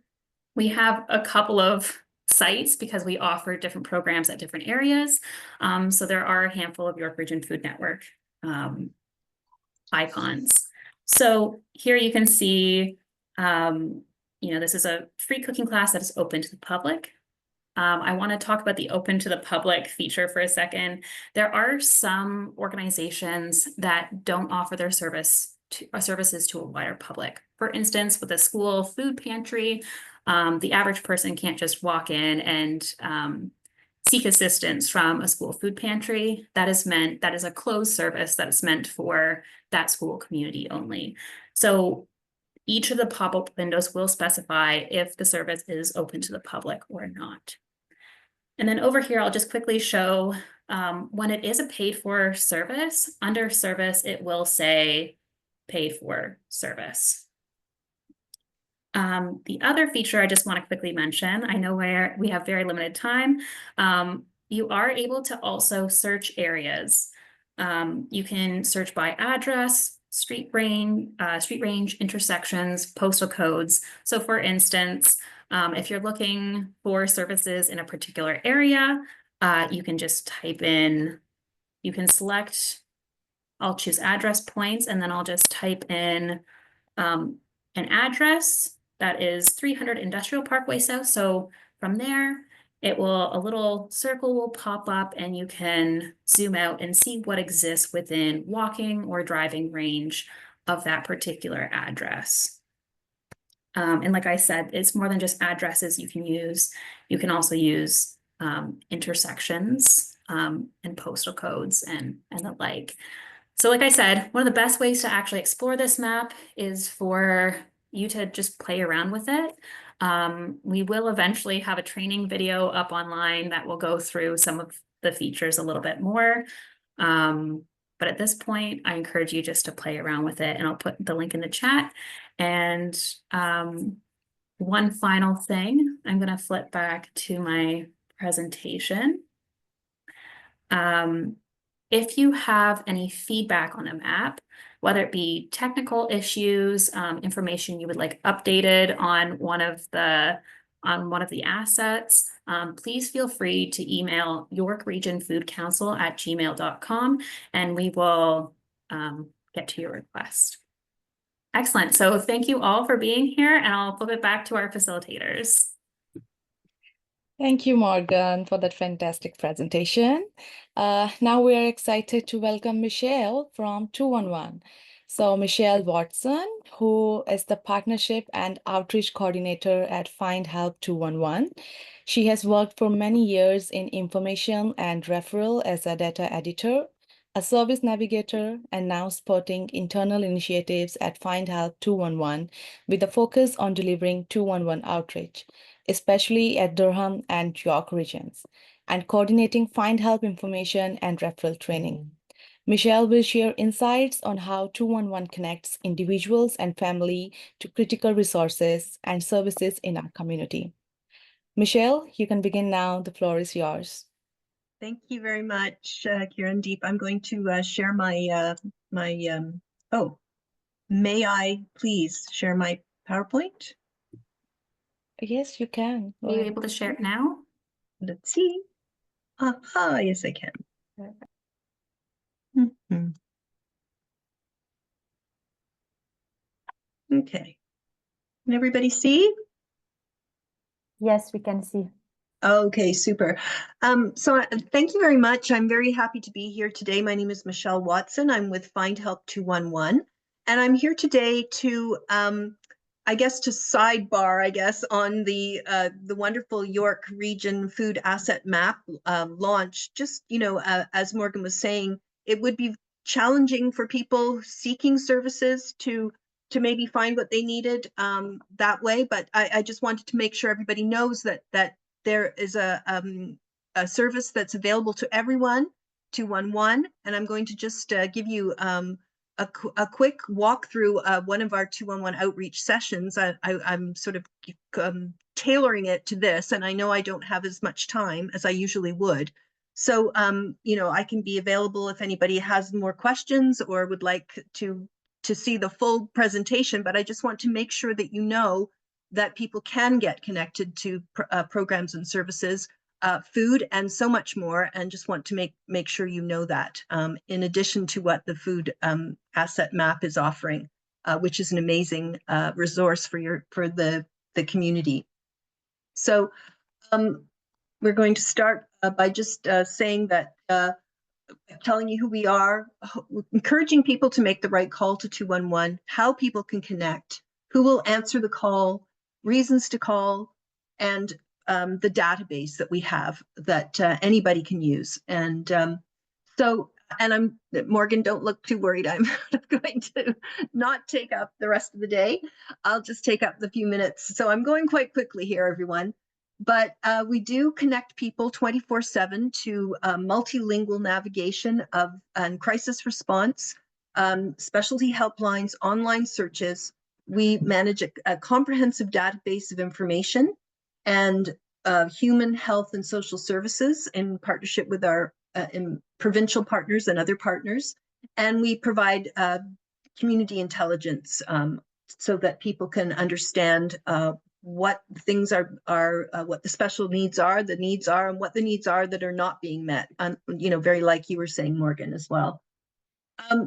we have a couple of sites because we offer different programs at different areas. So there are a handful of York Region Food Network icons. So here you can see, this is a free cooking class that is open to the public. I want to talk about the open to the public feature for a second. There are some organizations that don't offer their services to a wider public. For instance, with a school food pantry, the average person can't just walk in and seek assistance from a school food pantry. That is a closed service that is meant for that school community only. So each of the pop-up windows will specify if the service is open to the public or not. And then over here, I'll just quickly show when it is a paid-for service, under service, it will say paid for service. The other feature I just want to quickly mention, I know we have very limited time. You are able to also search areas. You can search by address, street range, intersections, postal codes. So for instance, if you're looking for services in a particular area, you can just type in, you can select, I'll choose address points, and then I'll just type in an address that is 300 Industrial Parkway South. So from there, a little circle will pop up and you can zoom out and see what exists within walking or driving range of that particular address. And like I said, it's more than just addresses you can use. You can also use intersections and postal codes and the like. So like I said, one of the best ways to actually explore this map is for you to just play around with it. We will eventually have a training video up online that will go through some of the features a little bit more. But at this point, I encourage you just to play around with it, and I'll put the link in the chat. And one final thing, I'm going to flip back to my presentation. If you have any feedback on a map, whether it be technical issues, information you would like updated on one of the assets, please feel free to email yorkregionfoodcouncil@gmail.com, and we will get to your request. Excellent. So thank you all for being here, and I'll flip it back to our facilitators. Thank you, Morgan, for that fantastic presentation. Now we are excited to welcome Michelle from 211. So Michelle Watson, who is the Partnership and Outreach Coordinator at Find Help 211. She has worked for many years in information and referral as a data editor, a service navigator, and now supporting internal initiatives at Find Help 211 with a focus on delivering 211 outreach, especially at Durham and York regions, and coordinating Find Help information and referral training. Michelle will share insights on how 211 connects individuals and family to critical resources and services in our community. Michelle, you can begin now. The floor is yours. Thank you very much, Kirandeep. I'm going to share my, may I please share my PowerPoint? Yes, you can. Are you able to share it now? Let's see. Aha, yes, I can. Okay. Can everybody see? Yes, we can see. Okay, super. So thank you very much. I'm very happy to be here today. My name is Michelle Watson. I'm with Find Help 211, and I'm here today to, I guess, to sidebar, on the wonderful York Region Food Asset Map launch. Just, as Morgan was saying, it would be challenging for people seeking services to maybe find what they needed that way. But I just wanted to make sure everybody knows that there is a service that's available to everyone, 211, and I'm going to just give you a quick walkthrough of one of our 211 outreach sessions. I'm sort of tailoring it to this, and I know I don't have as much time as I usually would. So, I can be available if anybody has more questions or would like to see the full presentation, but I just want to make sure that you know that people can get connected to programs and services, food, and so much more. And just want to make sure you know that, in addition to what the food asset map is offering, which is an amazing resource for the community. So we're going to start by just saying that, telling you who we are, encouraging people to make the right call to 211, how people can connect, who will answer the call, reasons to call, and the database that we have that anybody can use. And Morgan, don't look too worried. I'm going to not take up the rest of the day. I'll just take up the few minutes. So I'm going quite quickly here, everyone. But we do connect people 24/7 to multilingual navigation and crisis response, specialty helplines, online searches. We manage a comprehensive database of information and human health and social services in partnership with our provincial partners and other partners. And we provide community intelligence so that people can understand what things are what the special needs are, and what the needs are that are not being met. Very like you were saying, Morgan, as well.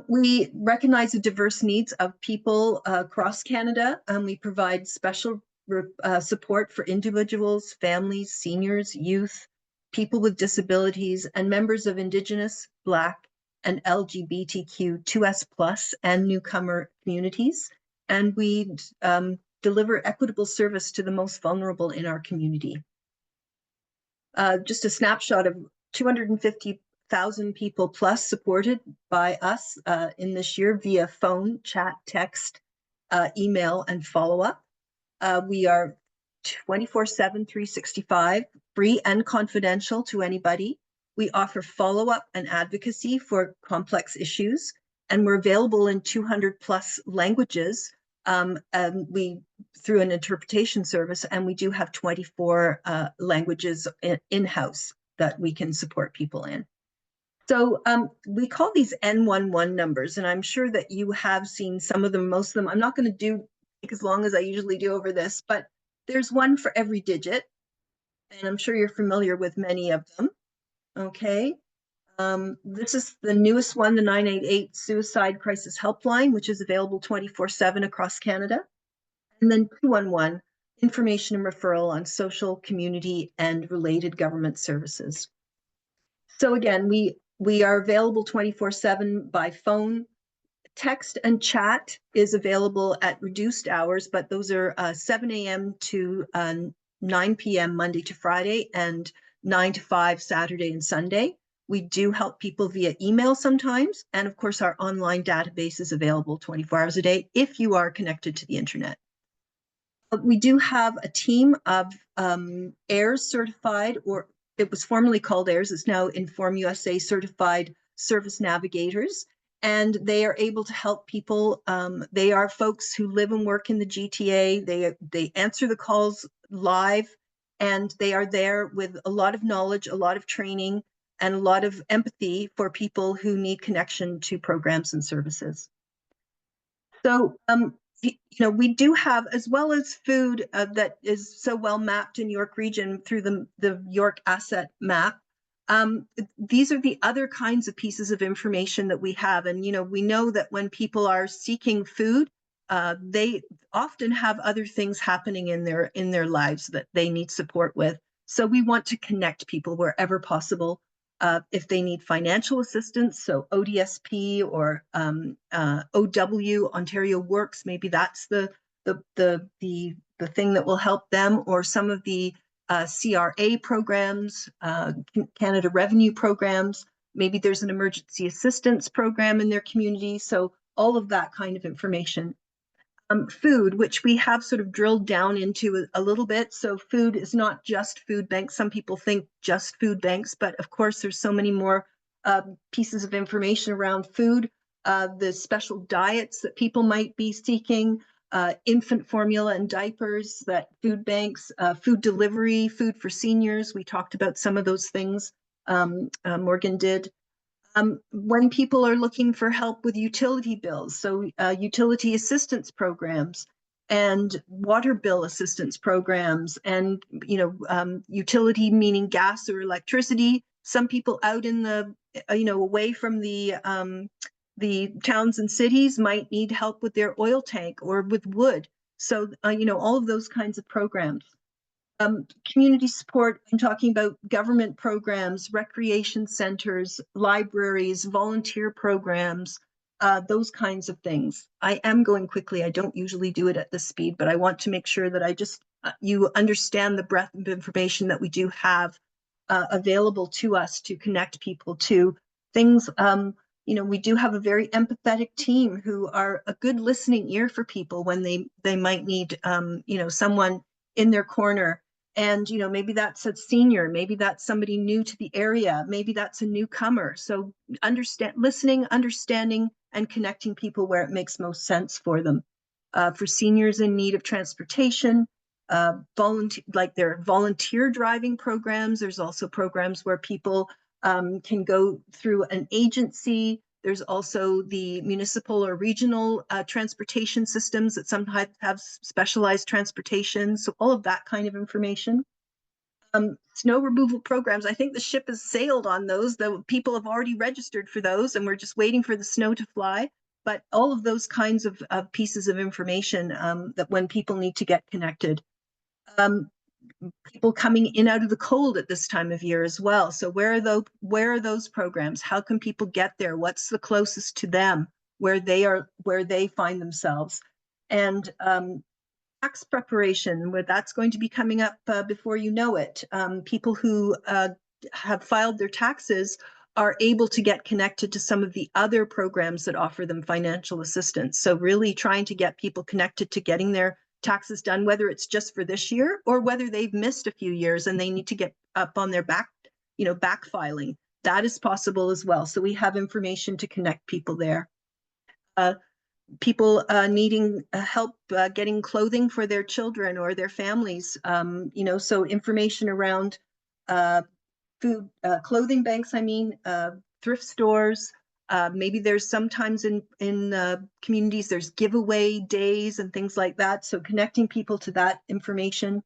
We recognize the diverse needs of people across Canada, and we provide special support for individuals, families, seniors, youth, people with disabilities, and members of Indigenous, Black, and LGBTQ2S+ and newcomer communities. And we deliver equitable service to the most vulnerable in our community. Just a snapshot of 250,000 people plus supported by us in this year via phone, chat, text, email, and follow-up. We are 24/7, 365, free and confidential to anybody. We offer follow-up and advocacy for complex issues, and we're available in 200+ languages through an interpretation service, and we do have 24 languages in-house that we can support people in. So we call these N11 numbers, and I'm sure that you have seen some of them, most of them. I'm not going to take as long as I usually do over this, but there's one for every digit, and I'm sure you're familiar with many of them. Okay. This is the newest one, the 988 Suicide Crisis Helpline, which is available 24/7 across Canada. And then 211, information and referral on social, community, and related government services. So again, we are available 24/7 by phone. Text and chat is available at reduced hours, but those are 7 a.m. to 9 p.m. Monday to Friday and 9 to 5 Saturday and Sunday. We do help people via email sometimes. And of course, our online database is available 24 hours a day if you are connected to the internet. We do have a team of AIRS certified, or it was formerly called AIRS, it's now Inform USA certified service navigators. And they are able to help people. They are folks who live and work in the GTA. They answer the calls live, and they are there with a lot of knowledge, a lot of training, and a lot of empathy for people who need connection to programs and services. So, we do have, as well as food that is so well mapped in York Region through the York Asset Map. These are the other kinds of pieces of information that we have. And, we know that when people are seeking food, they often have other things happening in their lives that they need support with. So we want to connect people wherever possible. If they need financial assistance, so ODSP or OW, Ontario Works, maybe that's the thing that will help them, or some of the CRA programs, Canada Revenue programs. Maybe there's an emergency assistance program in their community. So all of that kind of information. Food, which we have sort of drilled down into a little bit. So food is not just food banks. Some people think just food banks, but of course there's so many more pieces of information around food, the special diets that people might be seeking, infant formula and diapers that food banks, food delivery, food for seniors. We talked about some of those things, Morgan did. When people are looking for help with utility bills, so utility assistance programs and water bill assistance programs, and utility meaning gas or electricity. Some people out in the away from the towns and cities might need help with their oil tank or with wood. So all of those kinds of programs. Community support, I'm talking about government programs, recreation centers, libraries, volunteer programs, those kinds of things. I am going quickly. I don't usually do it at this speed, but I want to make sure that I just you understand the breadth of information that we do have available to us to connect people to things. We do have a very empathetic team who are a good listening ear for people when they might need someone in their corner. And maybe that's a senior, maybe that's somebody new to the area, maybe that's a newcomer. So listening, understanding, and connecting people where it makes most sense for them. For seniors in need of transportation, like there are volunteer driving programs. There's also programs where people can go through an agency. There's also the municipal or regional transportation systems that sometimes have specialized transportation. So all of that kind of information. Snow removal programs, I think the ship has sailed on those. The people have already registered for those, and we're just waiting for the snow to fly. But all of those kinds of pieces of information that when people need to get connected. People coming in out of the cold at this time of year as well. So where are those programs? How can people get there? What's the closest to them where they find themselves? And tax preparation, where that's going to be coming up before you know it. People who have filed their taxes are able to get connected to some of the other programs that offer them financial assistance. So really trying to get people connected to getting their taxes done, whether it's just for this year or whether they've missed a few years and they need to get up on their back filing. That is possible as well. So we have information to connect people there. People needing help getting clothing for their children or their families, so information around food, clothing banks, thrift stores. Maybe there's sometimes in communities, there's giveaway days and things like that. So connecting people to that information.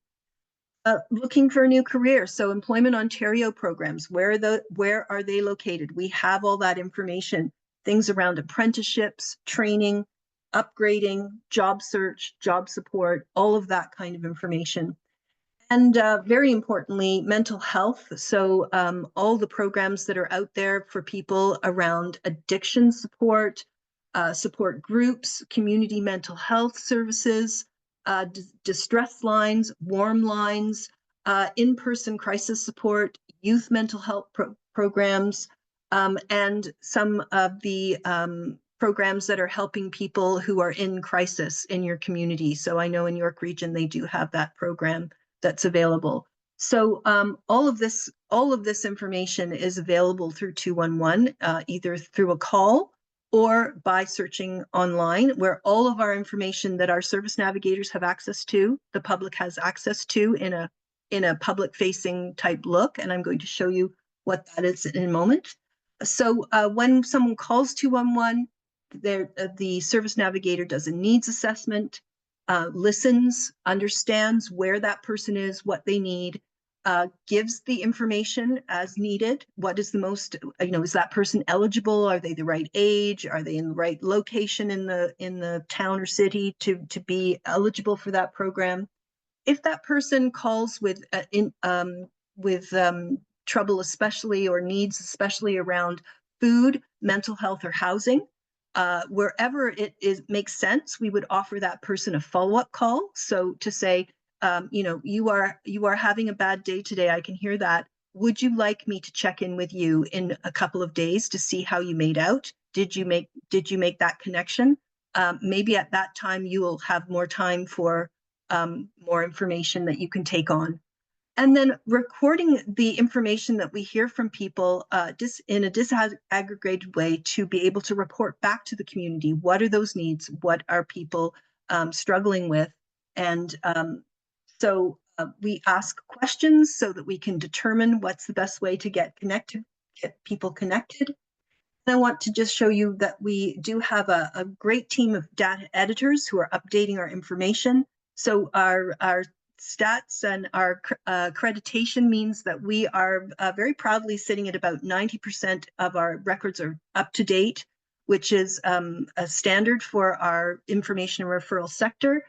Looking for a new career. So Employment Ontario programs, where are they located? We have all that information. Things around apprenticeships, training, upgrading, job search, job support, all of that kind of information. And very importantly, mental health. So all the programs that are out there for people around addiction support, support groups, community mental health services, distress lines, warm lines, in-person crisis support, youth mental health programs, and some of the programs that are helping people who are in crisis in your community. So I know in York Region, they do have that program that's available. So all of this information is available through 211, either through a call or by searching online, where all of our information that our service navigators have access to, the public has access to in a public-facing type look. And I'm going to show you what that is in a moment. So when someone calls 211, the service navigator does a needs assessment, listens, understands where that person is, what they need, gives the information as needed. What is the most, is that person eligible? Are they the right age? Are they in the right location in the town or city to be eligible for that program? If that person calls with trouble, especially, or needs, especially around food, mental health, or housing, wherever it makes sense, we would offer that person a follow-up call. So to say, you are having a bad day today, I can hear that. Would you like me to check in with you in a couple of days to see how you made out? Did you make that connection? Maybe at that time you will have more time for more information that you can take on. And then recording the information that we hear from people in a disaggregated way to be able to report back to the community. What are those needs? What are people struggling with? And so we ask questions so that we can determine what's the best way to get people connected. And I want to just show you that we do have a great team of data editors who are updating our information. So our stats and our accreditation means that we are very proudly sitting at about 90% of our records are up to date, which is a standard for our information and referral sector.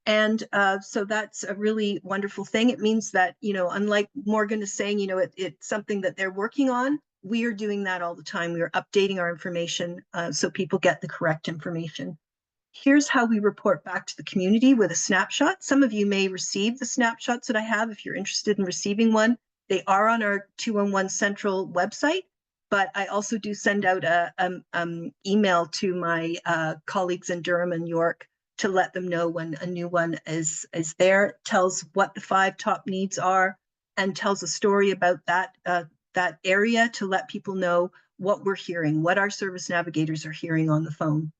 And so that's a really wonderful thing. It means that, unlike Morgan is saying, it's something that they're working on, we are doing that all the time. We are updating our information so people get the correct information. Here's how we report back to the community with a snapshot. Some of you may receive the snapshots that I have if you're interested in receiving one. They are on our 211 Central website, but I also do send out an email to my colleagues in Durham and York to let them know when a new one is there. It tells what the 5 top needs are and tells a story about that area to let people know what we're hearing, what our service navigators are hearing on the phone.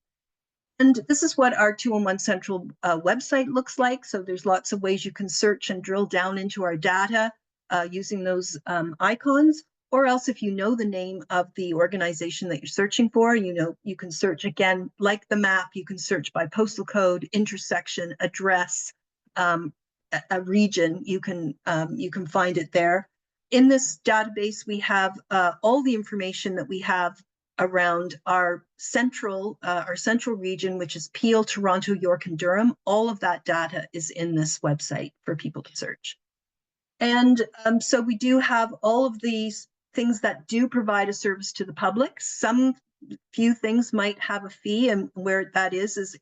And this is what our 211 Central website looks like. So there's lots of ways you can search and drill down into our data using those icons. Or else if you know the name of the organization that you're searching for, you can search again, like the map, you can search by postal code, intersection, address, a region, you can find it there. In this database, we have all the information that we have around our central region, which is Peel, Toronto, York, and Durham. All of that data is in this website for people to search. And so we do have all of these things that do provide a service to the public. Some few things might have a fee, and where that is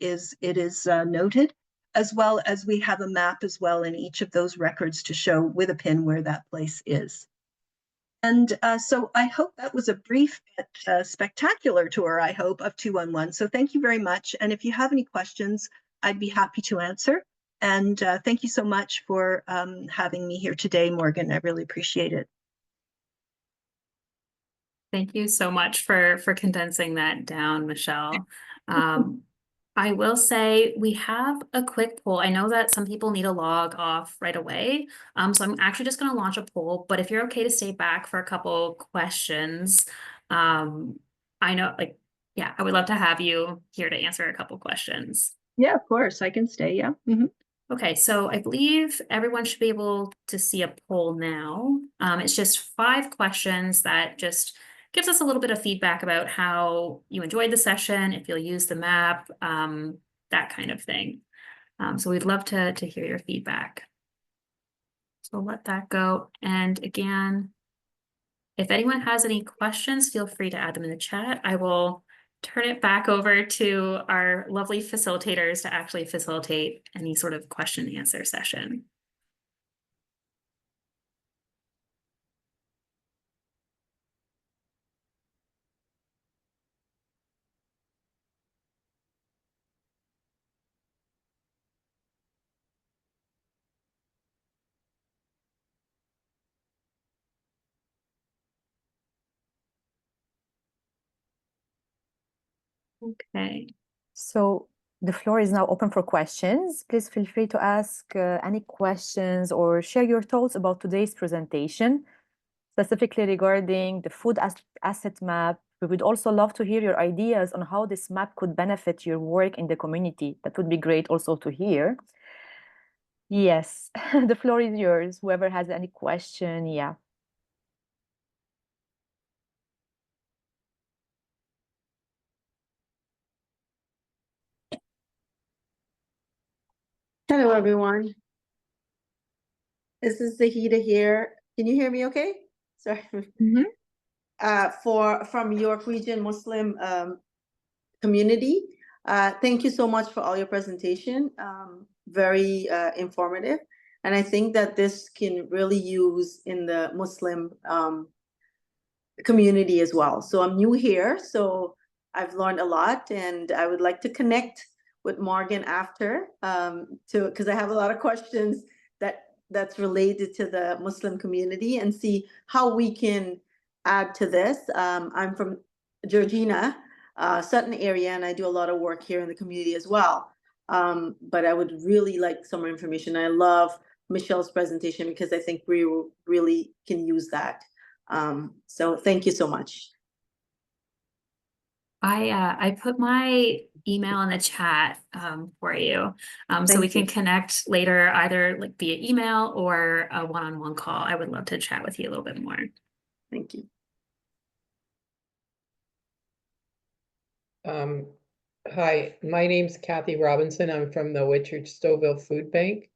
noted, as well as we have a map as well in each of those records to show with a pin where that place is. And so I hope that was a brief but spectacular tour, I hope, of 211. So thank you very much. And if you have any questions, I'd be happy to answer. And thank you so much for having me here today, Morgan. I really appreciate it. Thank you so much for condensing that down, Michelle. I will say we have a quick poll. I know that some people need to log off right away. So I'm actually just going to launch a poll, but if you're okay to stay back for a couple questions, I know, yeah, I would love to have you here to answer a couple questions. Yeah, of course, I can stay, yeah. Mm-hmm. Okay, so I believe everyone should be able to see a poll now. It's just 5 questions that just gives us a little bit of feedback about how you enjoyed the session, if you'll use the map, that kind of thing. So we'd love to hear your feedback. So let that go. And again, if anyone has any questions, feel free to add them in the chat. I will turn it back over to our lovely facilitators to actually facilitate any sort of question and answer session. Okay. So the floor is now open for questions. Please feel free to ask any questions or share your thoughts about today's presentation, specifically regarding the food asset map. We would also love to hear your ideas on how this map could benefit your work in the community. That would be great also to hear. Yes, the floor is yours. Whoever has any question, yeah. Hello, everyone. This is Zahida here. Can you hear me okay? Sorry. From York Region Muslim community. Thank you so much for all your presentation. Very informative. And I think that this can really use in the Muslim community as well. So I'm new here, so I've learned a lot, and I would like to connect with Morgan after because I have a lot of questions that's related to the Muslim community and see how we can add to this. I'm from Georgina, Sutton area, and I do a lot of work here in the community as well. But I would really like some more information. I love Michelle's presentation because I think we really can use that. So thank you so much. I put my email in the chat for you, so we can connect later, either like via email or a one-on-one call. I would love to chat with you a little bit more. Thank you. Hi, my name's Kathy Robinson. I'm from the Whitchurch Stouffville Food Bank.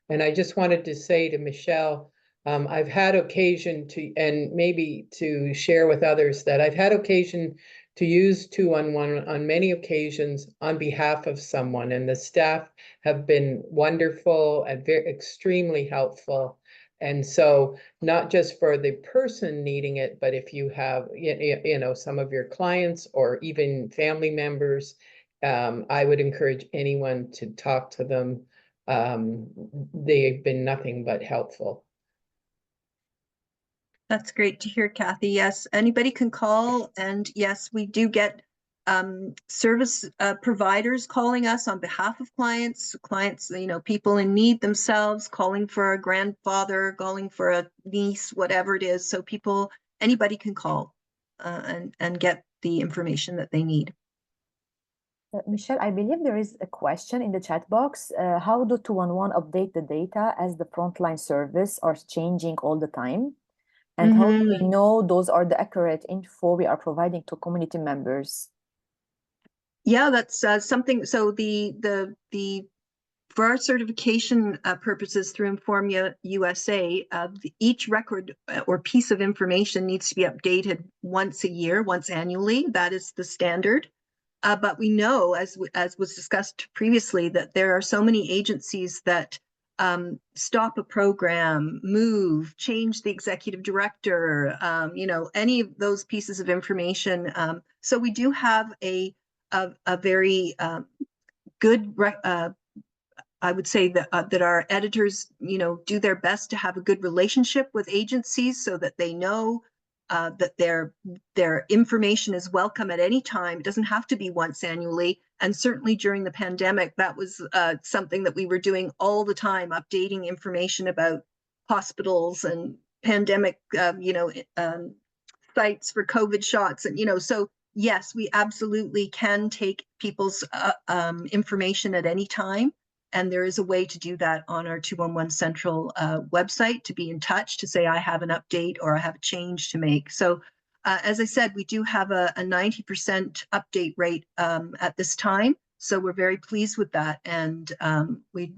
And I just wanted to say to Michelle, I've had occasion to, and maybe to share with others, that I've had occasion to use 211 on many occasions on behalf of someone, and the staff have been wonderful and extremely helpful. And so not just for the person needing it, but if you have, you know, some of your clients or even family members, I would encourage anyone to talk to them. They've been nothing but helpful. That's great to hear, Kathy. Yes, anybody can call, and yes, we do get service providers calling us on behalf of clients, you know, people in need themselves, calling for a grandfather, calling for a niece, whatever it is. So anybody can call and get the information that they need. Michelle, I believe there is a question in the chat box. How do 211 update the data as the frontline service are changing all the time? And how do we know those are the accurate info we are providing to community members? Yeah, that's something. So for our certification purposes through Inform USA, each record or piece of information needs to be updated once a year, once annually. That is the standard. But we know, as was discussed previously, that there are so many agencies that stop a program, move, change the executive director, you know, any of those pieces of information. So we do have a very good, I would say that our editors, you know, do their best to have a good relationship with agencies so that they know that their information is welcome at any time. It doesn't have to be once annually. And certainly during the pandemic, that was something that we were doing all the time, updating information about hospitals and pandemic, you know, sites for COVID shots. And, you know, so yes, we absolutely can take people's information at any time. And there is a way to do that on our 211 Central website, to be in touch, to say I have an update or I have a change to make. So as I said, we do have a 90% update rate at this time. So we're very pleased with that. And we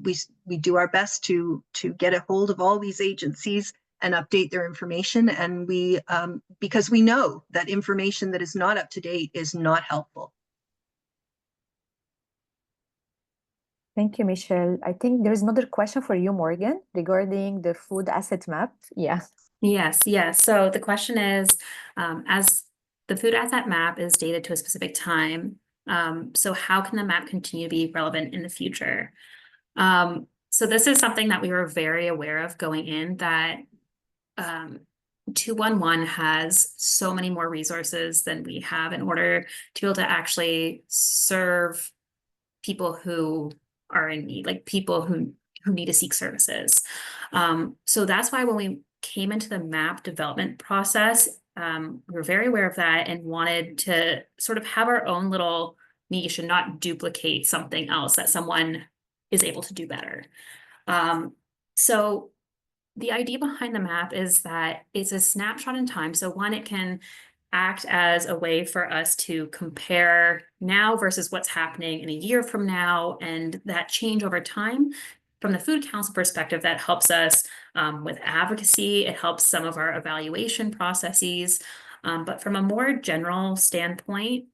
do our best to get a hold of all these agencies and update their information. And because we know that information that is not up to date is not helpful. Thank you, Michelle. I think there's another question for you, Morgan, regarding the food asset map. Yeah. Yes. So the question is, as the food asset map is dated to a specific time, so how can the map continue to be relevant in the future? So this is something that we were very aware of going in, that 211 has so many more resources than we have in order to be able to actually serve people who are in need, like people who need to seek services. So that's why when we came into the map development process, we were very aware of that and wanted to sort of have our own little niche and not duplicate something else that someone is able to do better. So the idea behind the map is that it's a snapshot in time. So one, it can act as a way for us to compare now versus what's happening in a year from now, and that change over time. From the Food Council perspective, that helps us with advocacy. It helps some of our evaluation processes. But from a more general standpoint,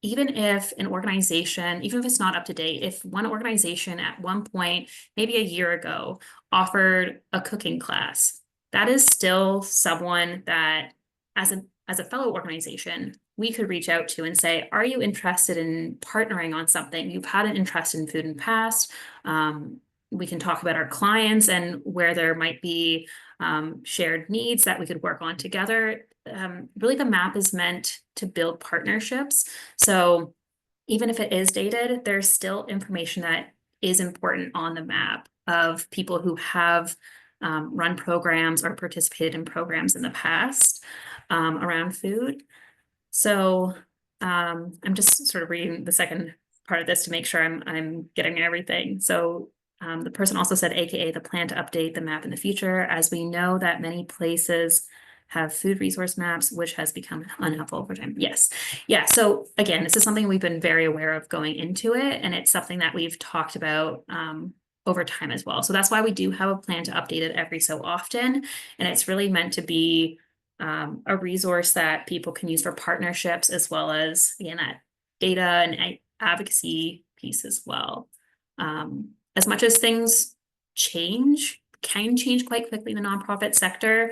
even if an organization, even if it's not up to date, if one organization at one point, maybe a year ago, offered a cooking class, that is still someone that, as a fellow organization, we could reach out to and say, are you interested in partnering on something? You've had an interest in food in the past. We can talk about our clients and where there might be shared needs that we could work on together. Really, the map is meant to build partnerships. So even if it is dated, there's still information that is important on the map of people who have run programs or participated in programs in the past around food. So I'm just sort of reading the second part of this to make sure I'm getting everything. So the person also said, AKA the plan to update the map in the future, as we know that many places have food resource maps, which has become unhelpful over time. Yes. Yeah. So again, this is something we've been very aware of going into it, and it's something that we've talked about over time as well. So that's why we do have a plan to update it every so often. And it's really meant to be a resource that people can use for partnerships, as well as, again, that data and advocacy piece as well. As much as things can change quite quickly in the nonprofit sector,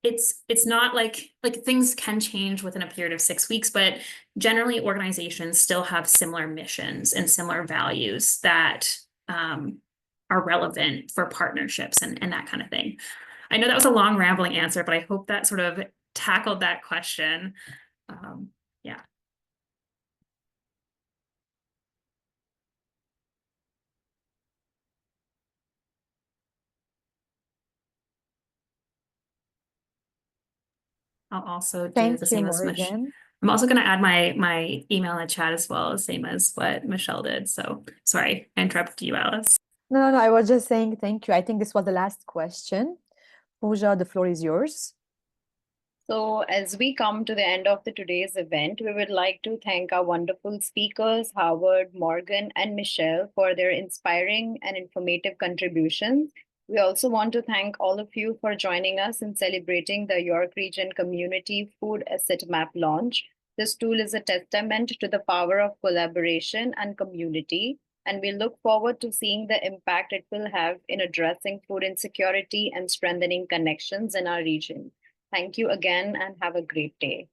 it's not like things can change within a period of 6 weeks, but generally organizations still have similar missions and similar values that are relevant for partnerships and that kind of thing. I know that was a long rambling answer, but I hope that sort of tackled that question. Yeah. I'll also do Thank the you, same as Michelle. Morgan. I'm also going to add my email in the chat as well, same as what Michelle did. So sorry, I interrupted you, Alice. No, I was just saying thank you. I think this was the last question. Pooja, the floor is yours. So as we come to the end of today's event, we would like to thank our wonderful speakers, Howard, Morgan, and Michelle, for their inspiring and informative contributions. We also want to thank all of you for joining us in celebrating the York Region Community Food Asset Map launch. This tool is a testament to the power of collaboration and community, and we look forward to seeing the impact it will have in addressing food insecurity and strengthening connections in our region. Thank you again and have a great day.